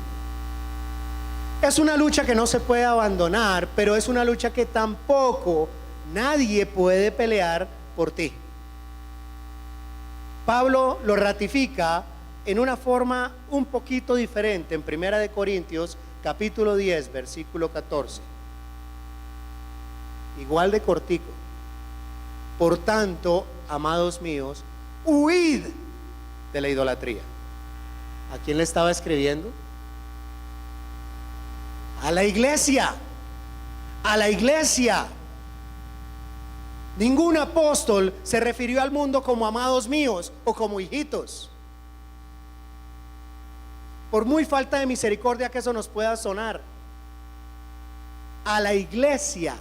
Es una lucha que no se puede abandonar, pero es una lucha que tampoco nadie puede pelear por ti. Pablo lo ratifica en una forma un poquito diferente en 1 Corintios capítulo 10 versículo 14. Igual de cortico. Por tanto, amados míos, huid de la idolatría. ¿A quién le estaba escribiendo? A la iglesia. A la iglesia. Ningún apóstol se refirió al mundo como amados míos o como hijitos. Por muy falta de misericordia que eso nos pueda sonar. A la iglesia.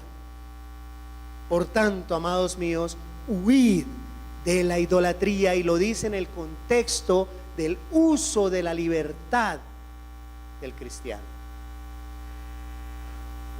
Por tanto, amados míos, huid de la idolatría, y lo dice en el contexto del uso de la libertad del cristiano.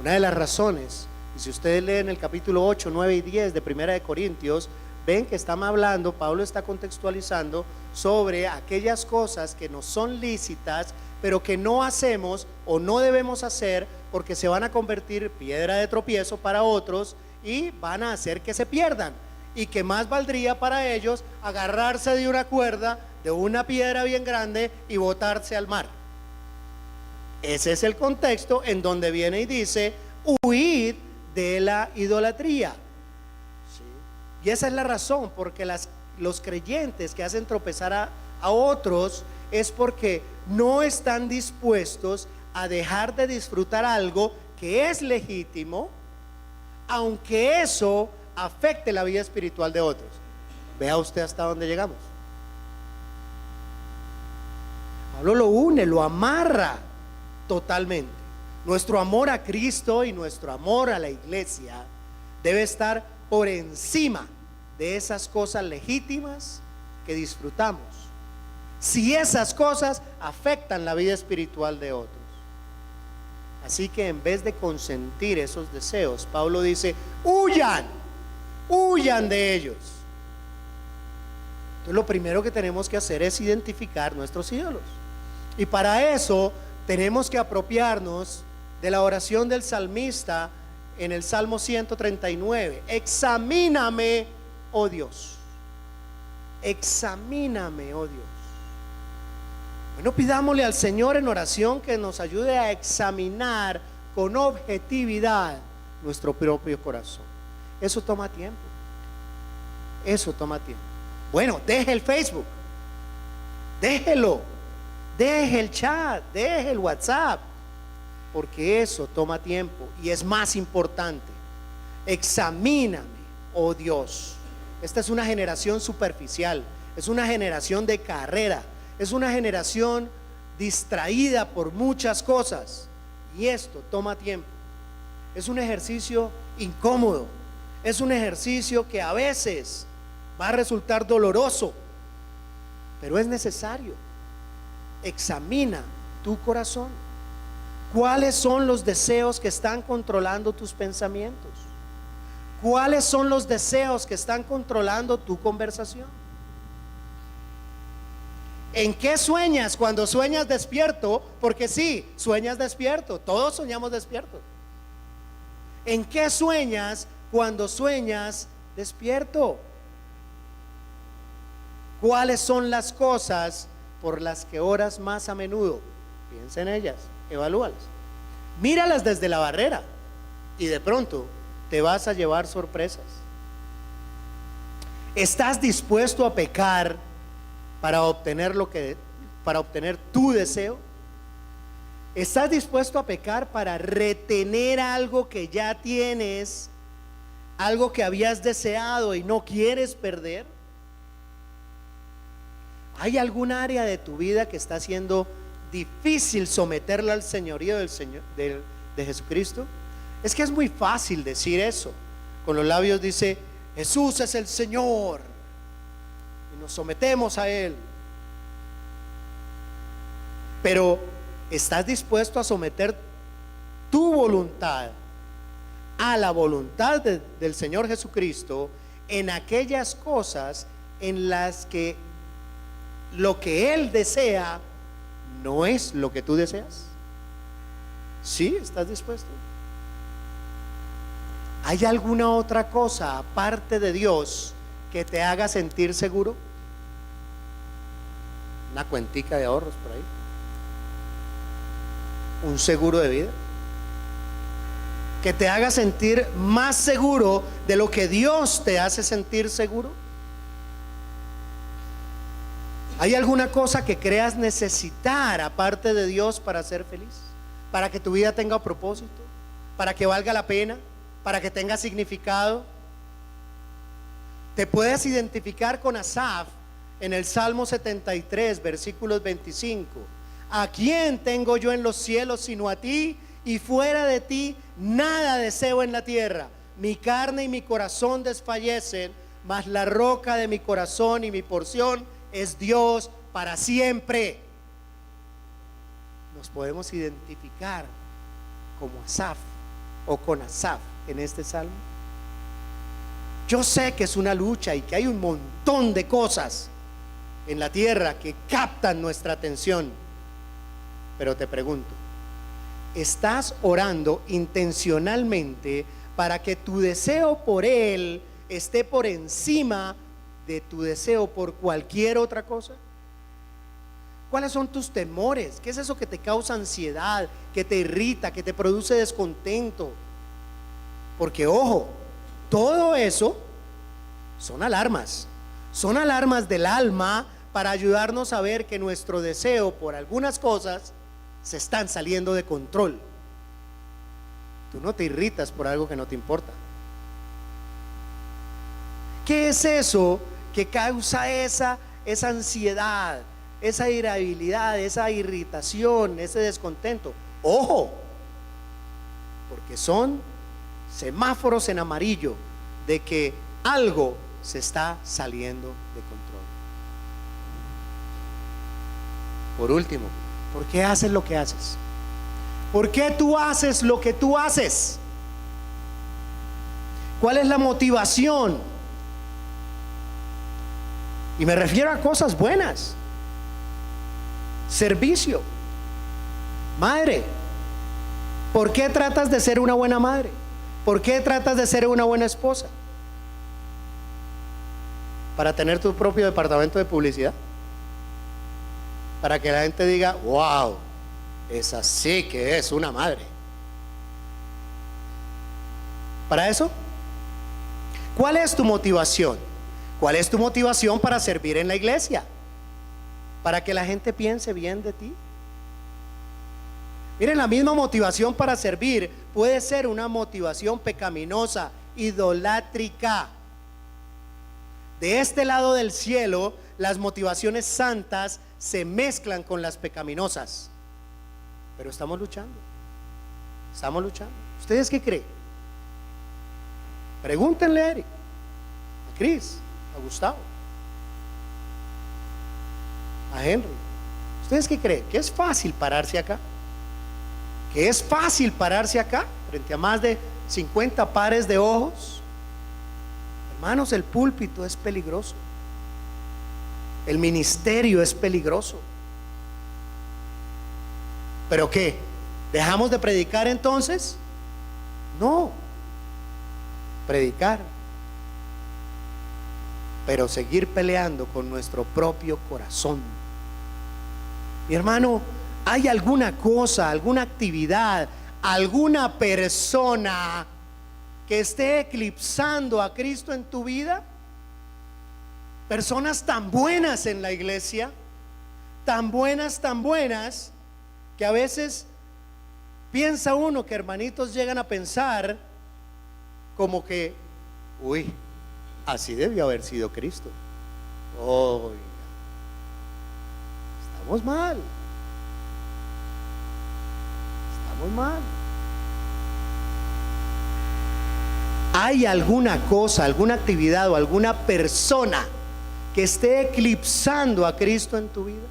Una de las razones, y si ustedes leen el capítulo 8, 9 y 10 de 1 Corintios, ven que estamos hablando, Pablo está contextualizando sobre aquellas cosas que nos son lícitas, pero que no hacemos o no debemos hacer porque se van a convertir piedra de tropiezo para otros y van a hacer que se pierdan, y que más valdría para ellos agarrarse de una cuerda, de una piedra bien grande, y botarse al mar. Ese es el contexto en donde viene y dice: huid de la idolatría. ¿Sí? Y esa es la razón porque los creyentes que hacen tropezar a otros es porque no están dispuestos a dejar de disfrutar algo que es legítimo, aunque eso afecte la vida espiritual de otros. Vea usted hasta dónde llegamos. Pablo lo une, lo amarra totalmente. Nuestro amor a Cristo y nuestro amor a la iglesia debe estar por encima de esas cosas legítimas que disfrutamos, si esas cosas afectan la vida espiritual de otros. Así que en vez de consentir esos deseos, Pablo dice: huyan de ellos. Entonces lo primero que tenemos que hacer es identificar nuestros ídolos, y para eso tenemos que apropiarnos de la oración del salmista en el Salmo 139. Examíname, oh Dios. Examíname, oh Dios. Bueno, pidámosle al Señor en oración que nos ayude a examinar con objetividad nuestro propio corazón. Eso toma tiempo. Eso toma tiempo. Bueno, deje el Facebook, déjelo, deje el chat, deje el WhatsApp, porque eso toma tiempo y es más importante. Examíname, oh Dios. Esta es una generación superficial, es una generación de carrera, es una generación distraída por muchas cosas, y esto toma tiempo. Es un ejercicio incómodo, es un ejercicio que a veces va a resultar doloroso, pero es necesario. Examina tu corazón. ¿Cuáles son los deseos que están controlando tus pensamientos? ¿Cuáles son los deseos que están controlando tu conversación? ¿En qué sueñas cuando sueñas despierto? Porque sí, sueñas despierto, todos soñamos despierto. ¿En qué sueñas cuando sueñas despierto? ¿Cuáles son las cosas por las que oras más a menudo? Piensa en ellas, evalúalas. Míralas desde la barrera y de pronto te vas a llevar sorpresas. ¿Estás dispuesto a pecar para obtener tu deseo? ¿Estás dispuesto a pecar para retener algo que ya tienes, algo que habías deseado y no quieres perder? ¿Hay algún área de tu vida que está siendo difícil someterla al señorío de Jesucristo? Es que es muy fácil decir eso. Con los labios dice: Jesús es el Señor, y nos sometemos a Él. Pero ¿estás dispuesto a someter tu voluntad a la voluntad del Señor Jesucristo en aquellas cosas en las que lo que Él desea no es lo que tú deseas? ¿Sí? ¿Estás dispuesto? ¿Hay alguna otra cosa aparte de Dios que te haga sentir seguro? Una cuentica de ahorros por ahí, un seguro de vida que te haga sentir más seguro de lo que Dios te hace sentir seguro. ¿Hay alguna cosa que creas necesitar aparte de Dios para ser feliz? Para que tu vida tenga propósito, para que valga la pena, para que tenga significado. Te puedes identificar con Asaf en el Salmo 73, versículos 25. ¿A quién tengo yo en los cielos sino a ti? Y fuera de ti nada deseo en la tierra. Mi carne y mi corazón desfallecen, mas la roca de mi corazón y mi porción es Dios para siempre. Nos podemos identificar como Asaf o con Asaf en este salmo. Yo sé que es una lucha y que hay un montón de cosas en la tierra que captan nuestra atención, pero te pregunto, ¿estás orando intencionalmente para que tu deseo por Él esté por encima de tu deseo por cualquier otra cosa? ¿Cuáles son tus temores? ¿Qué es eso que te causa ansiedad, que te irrita, que te produce descontento? Porque ojo, todo eso son alarmas del alma para ayudarnos a ver que nuestro deseo por algunas cosas se están saliendo de control. Tú no te irritas por algo que no te importa. ¿Qué es eso que causa esa ansiedad, esa irritabilidad, esa irritación, ese descontento? Ojo, porque son semáforos en amarillo de que algo se está saliendo de control. Por último, ¿por qué haces lo que haces? ¿Por qué tú haces lo que tú haces? ¿Cuál es la motivación? Y me refiero a cosas buenas. Servicio. Madre, ¿por qué tratas de ser una buena madre? ¿Por qué tratas de ser una buena esposa? ¿Para tener tu propio departamento de publicidad? Para que la gente diga: wow, esa sí que es una madre. ¿Para eso? ¿Cuál es tu motivación? ¿Cuál es tu motivación para servir en la iglesia? ¿Para que la gente piense bien de ti? Miren, la misma motivación para servir puede ser una motivación pecaminosa, idolátrica. De este lado del cielo, las motivaciones santas se mezclan con las pecaminosas. Pero estamos luchando. Estamos luchando. ¿Ustedes qué creen? Pregúntenle a Eric, a Chris, a Gustavo, a Henry. ¿Ustedes qué creen? ¿Que es fácil pararse acá? ¿Que es fácil pararse acá frente a más de 50 pares de ojos? Hermanos, el púlpito es peligroso. El ministerio es peligroso. ¿Pero qué? ¿Dejamos de predicar entonces? No. Predicar, pero seguir peleando con nuestro propio corazón. Mi hermano, ¿hay alguna cosa, alguna actividad, alguna persona que esté eclipsando a Cristo en tu vida? Personas tan buenas en la iglesia, tan buenas, que a veces piensa uno que hermanitos llegan a pensar como que, uy, así debió haber sido Cristo. Oiga, estamos mal. Estamos mal. ¿Hay alguna cosa, alguna actividad o alguna persona que esté eclipsando a Cristo en tu vida?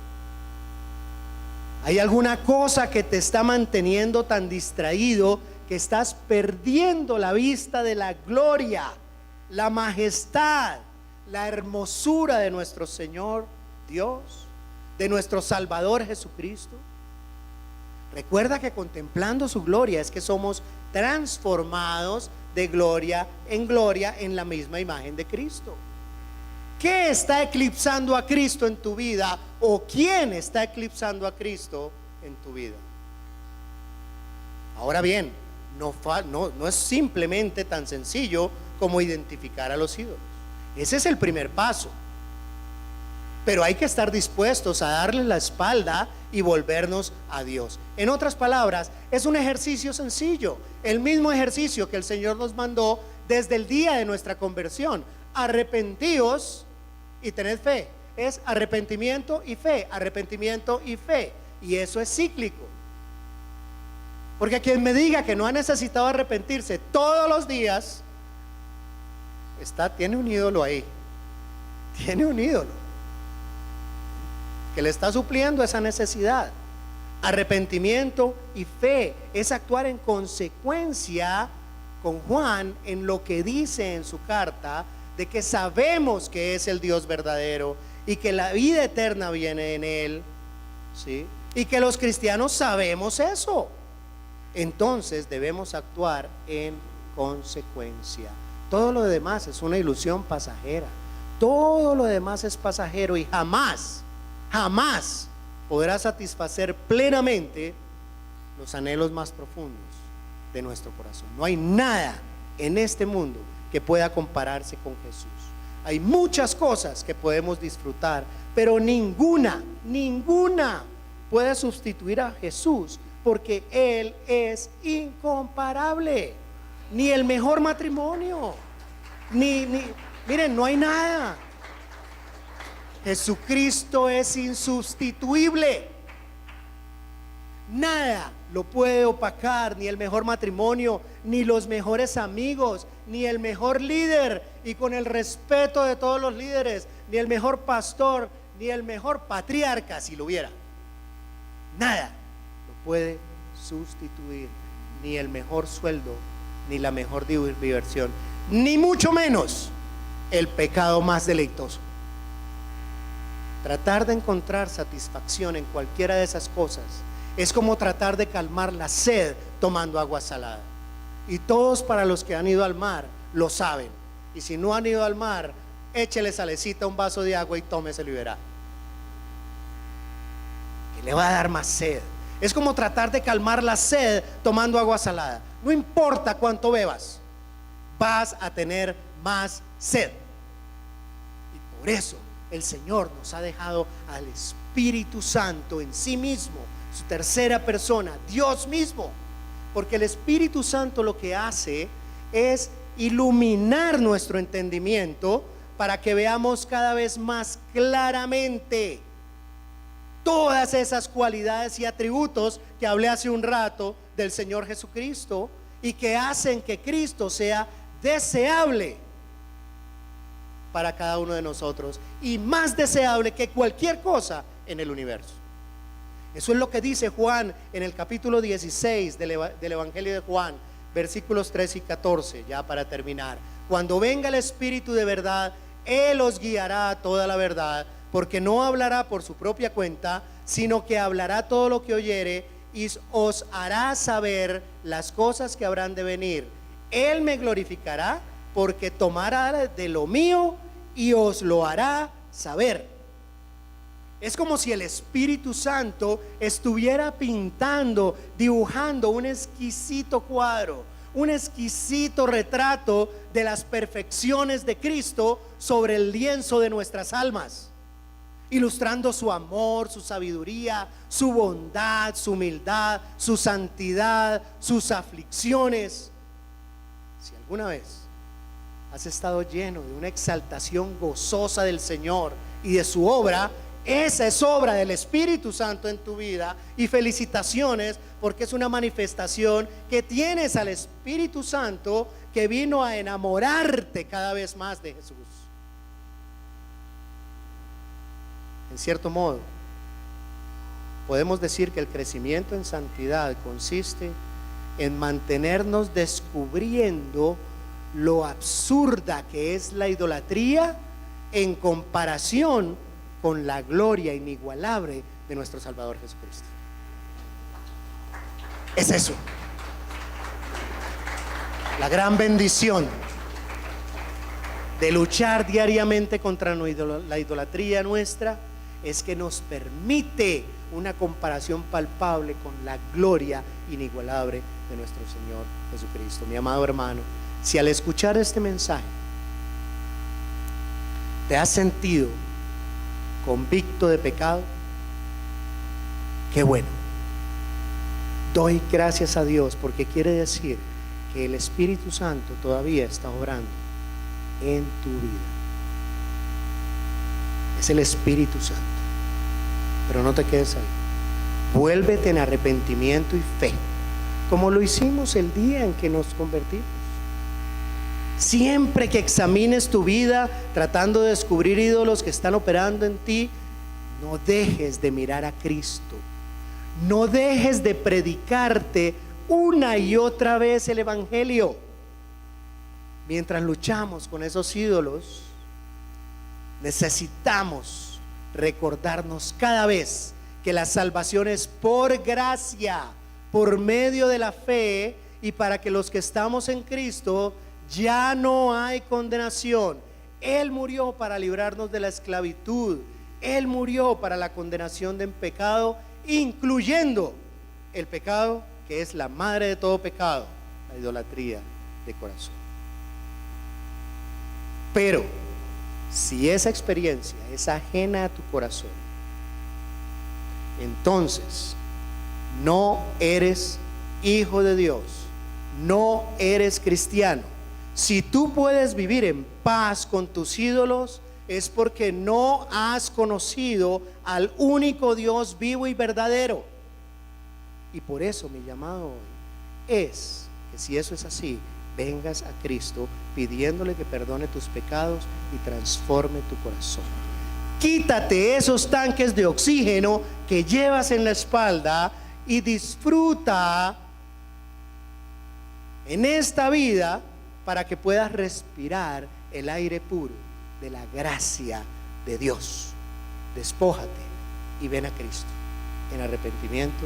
¿Hay alguna cosa que te está manteniendo tan distraído que estás perdiendo la vista de la gloria, la majestad, la hermosura de nuestro Señor Dios, de nuestro Salvador Jesucristo? Recuerda que contemplando su gloria es que somos transformados de gloria en la misma imagen de Cristo. ¿Qué está eclipsando a Cristo en tu vida? ¿O quién está eclipsando a Cristo en tu vida? Ahora bien, no es simplemente tan sencillo como identificar a los ídolos. Ese es el primer paso. Pero hay que estar dispuestos a darle la espalda y volvernos a Dios. En otras palabras, es un ejercicio sencillo, el mismo ejercicio que el Señor nos mandó desde el día de nuestra conversión. Arrepentíos y tened fe. Es arrepentimiento y fe, arrepentimiento y fe. Y eso es cíclico. Porque quien me diga que no ha necesitado arrepentirse todos los días, tiene un ídolo ahí. Tiene un ídolo que le está supliendo esa necesidad. Arrepentimiento y fe es actuar en consecuencia con Juan en lo que dice en su carta, de que sabemos que es el Dios verdadero y que la vida eterna viene en él, ¿sí? Y que los cristianos sabemos eso. Entonces debemos actuar en consecuencia. Todo lo demás es una ilusión pasajera. Todo lo demás es pasajero y jamás podrá satisfacer plenamente los anhelos más profundos de nuestro corazón. No hay nada en este mundo que pueda compararse con Jesús. Hay muchas cosas que podemos disfrutar, pero ninguna puede sustituir a Jesús, porque Él es incomparable. Ni el mejor matrimonio, miren, no hay nada. Jesucristo es insustituible. Nada lo puede opacar, ni el mejor matrimonio, ni los mejores amigos, ni el mejor líder, y con el respeto de todos los líderes, ni el mejor pastor, ni el mejor patriarca, si lo hubiera. Nada lo puede sustituir, ni el mejor sueldo, ni la mejor diversión, ni mucho menos el pecado más deleitoso. Tratar de encontrar satisfacción en cualquiera de esas cosas es como tratar de calmar la sed tomando agua salada. Y todos, para los que han ido al mar, lo saben. Y si no han ido al mar, échele salecita a un vaso de agua y tómeselo y verá que le va a dar más sed. Es como tratar de calmar la sed tomando agua salada. No importa cuánto bebas, vas a tener más sed. Y por eso el Señor nos ha dejado al Espíritu Santo en sí mismo, su tercera persona, Dios mismo. Porque el Espíritu Santo lo que hace es iluminar nuestro entendimiento para que veamos cada vez más claramente todas esas cualidades y atributos que hablé hace un rato del Señor Jesucristo, y que hacen que Cristo sea deseable para cada uno de nosotros, y más deseable que cualquier cosa en el universo. Eso es lo que dice Juan en el capítulo 16 del Evangelio de Juan, versículos 13 y 14, ya para terminar. Cuando venga el Espíritu de verdad, Él os guiará a toda la verdad, porque no hablará por su propia cuenta, sino que hablará todo lo que oyere y os hará saber las cosas que habrán de venir. Él me glorificará, porque tomará de lo mío y os lo hará saber. Es como si el Espíritu Santo estuviera pintando, dibujando un exquisito cuadro, un exquisito retrato de las perfecciones de Cristo sobre el lienzo de nuestras almas, ilustrando su amor, su sabiduría, su bondad, su humildad, su santidad, sus aflicciones. Si alguna vez has estado lleno de una exaltación gozosa del Señor y de su obra, esa es obra del Espíritu Santo en tu vida, y felicitaciones, porque es una manifestación que tienes al Espíritu Santo que vino a enamorarte cada vez más de Jesús. En cierto modo, podemos decir que el crecimiento en santidad consiste en mantenernos descubriendo lo absurda que es la idolatría en comparación con la gloria inigualable de nuestro Salvador Jesucristo. Es eso. La gran bendición de luchar diariamente contra la idolatría nuestra es que nos permite una comparación palpable con la gloria inigualable de nuestro Señor Jesucristo. Mi amado hermano, si al escuchar este mensaje te has sentido convicto de pecado, qué bueno. Doy gracias a Dios, porque quiere decir que el Espíritu Santo todavía está obrando en tu vida. Es el Espíritu Santo. Pero no te quedes ahí. Vuélvete en arrepentimiento y fe, como lo hicimos el día en que nos convertimos. Siempre que examines tu vida tratando de descubrir ídolos que están operando en ti, no dejes de mirar a Cristo. No dejes de predicarte una y otra vez el Evangelio. Mientras luchamos con esos ídolos, necesitamos recordarnos cada vez que la salvación es por gracia, por medio de la fe, y para que los que estamos en Cristo ya no hay condenación. Él murió para librarnos de la esclavitud. Él murió para la condenación del pecado, incluyendo el pecado que es la madre de todo pecado, la idolatría de corazón. Pero si esa experiencia es ajena a tu corazón, entonces no eres hijo de Dios, no eres cristiano. Si tú puedes vivir en paz con tus ídolos, es porque no has conocido al único Dios vivo y verdadero. Y por eso mi llamado hoy es que, si eso es así, vengas a Cristo pidiéndole que perdone tus pecados y transforme tu corazón. Quítate esos tanques de oxígeno que llevas en la espalda y disfruta en esta vida para que puedas respirar el aire puro de la gracia de Dios. Despójate y ven a Cristo en arrepentimiento.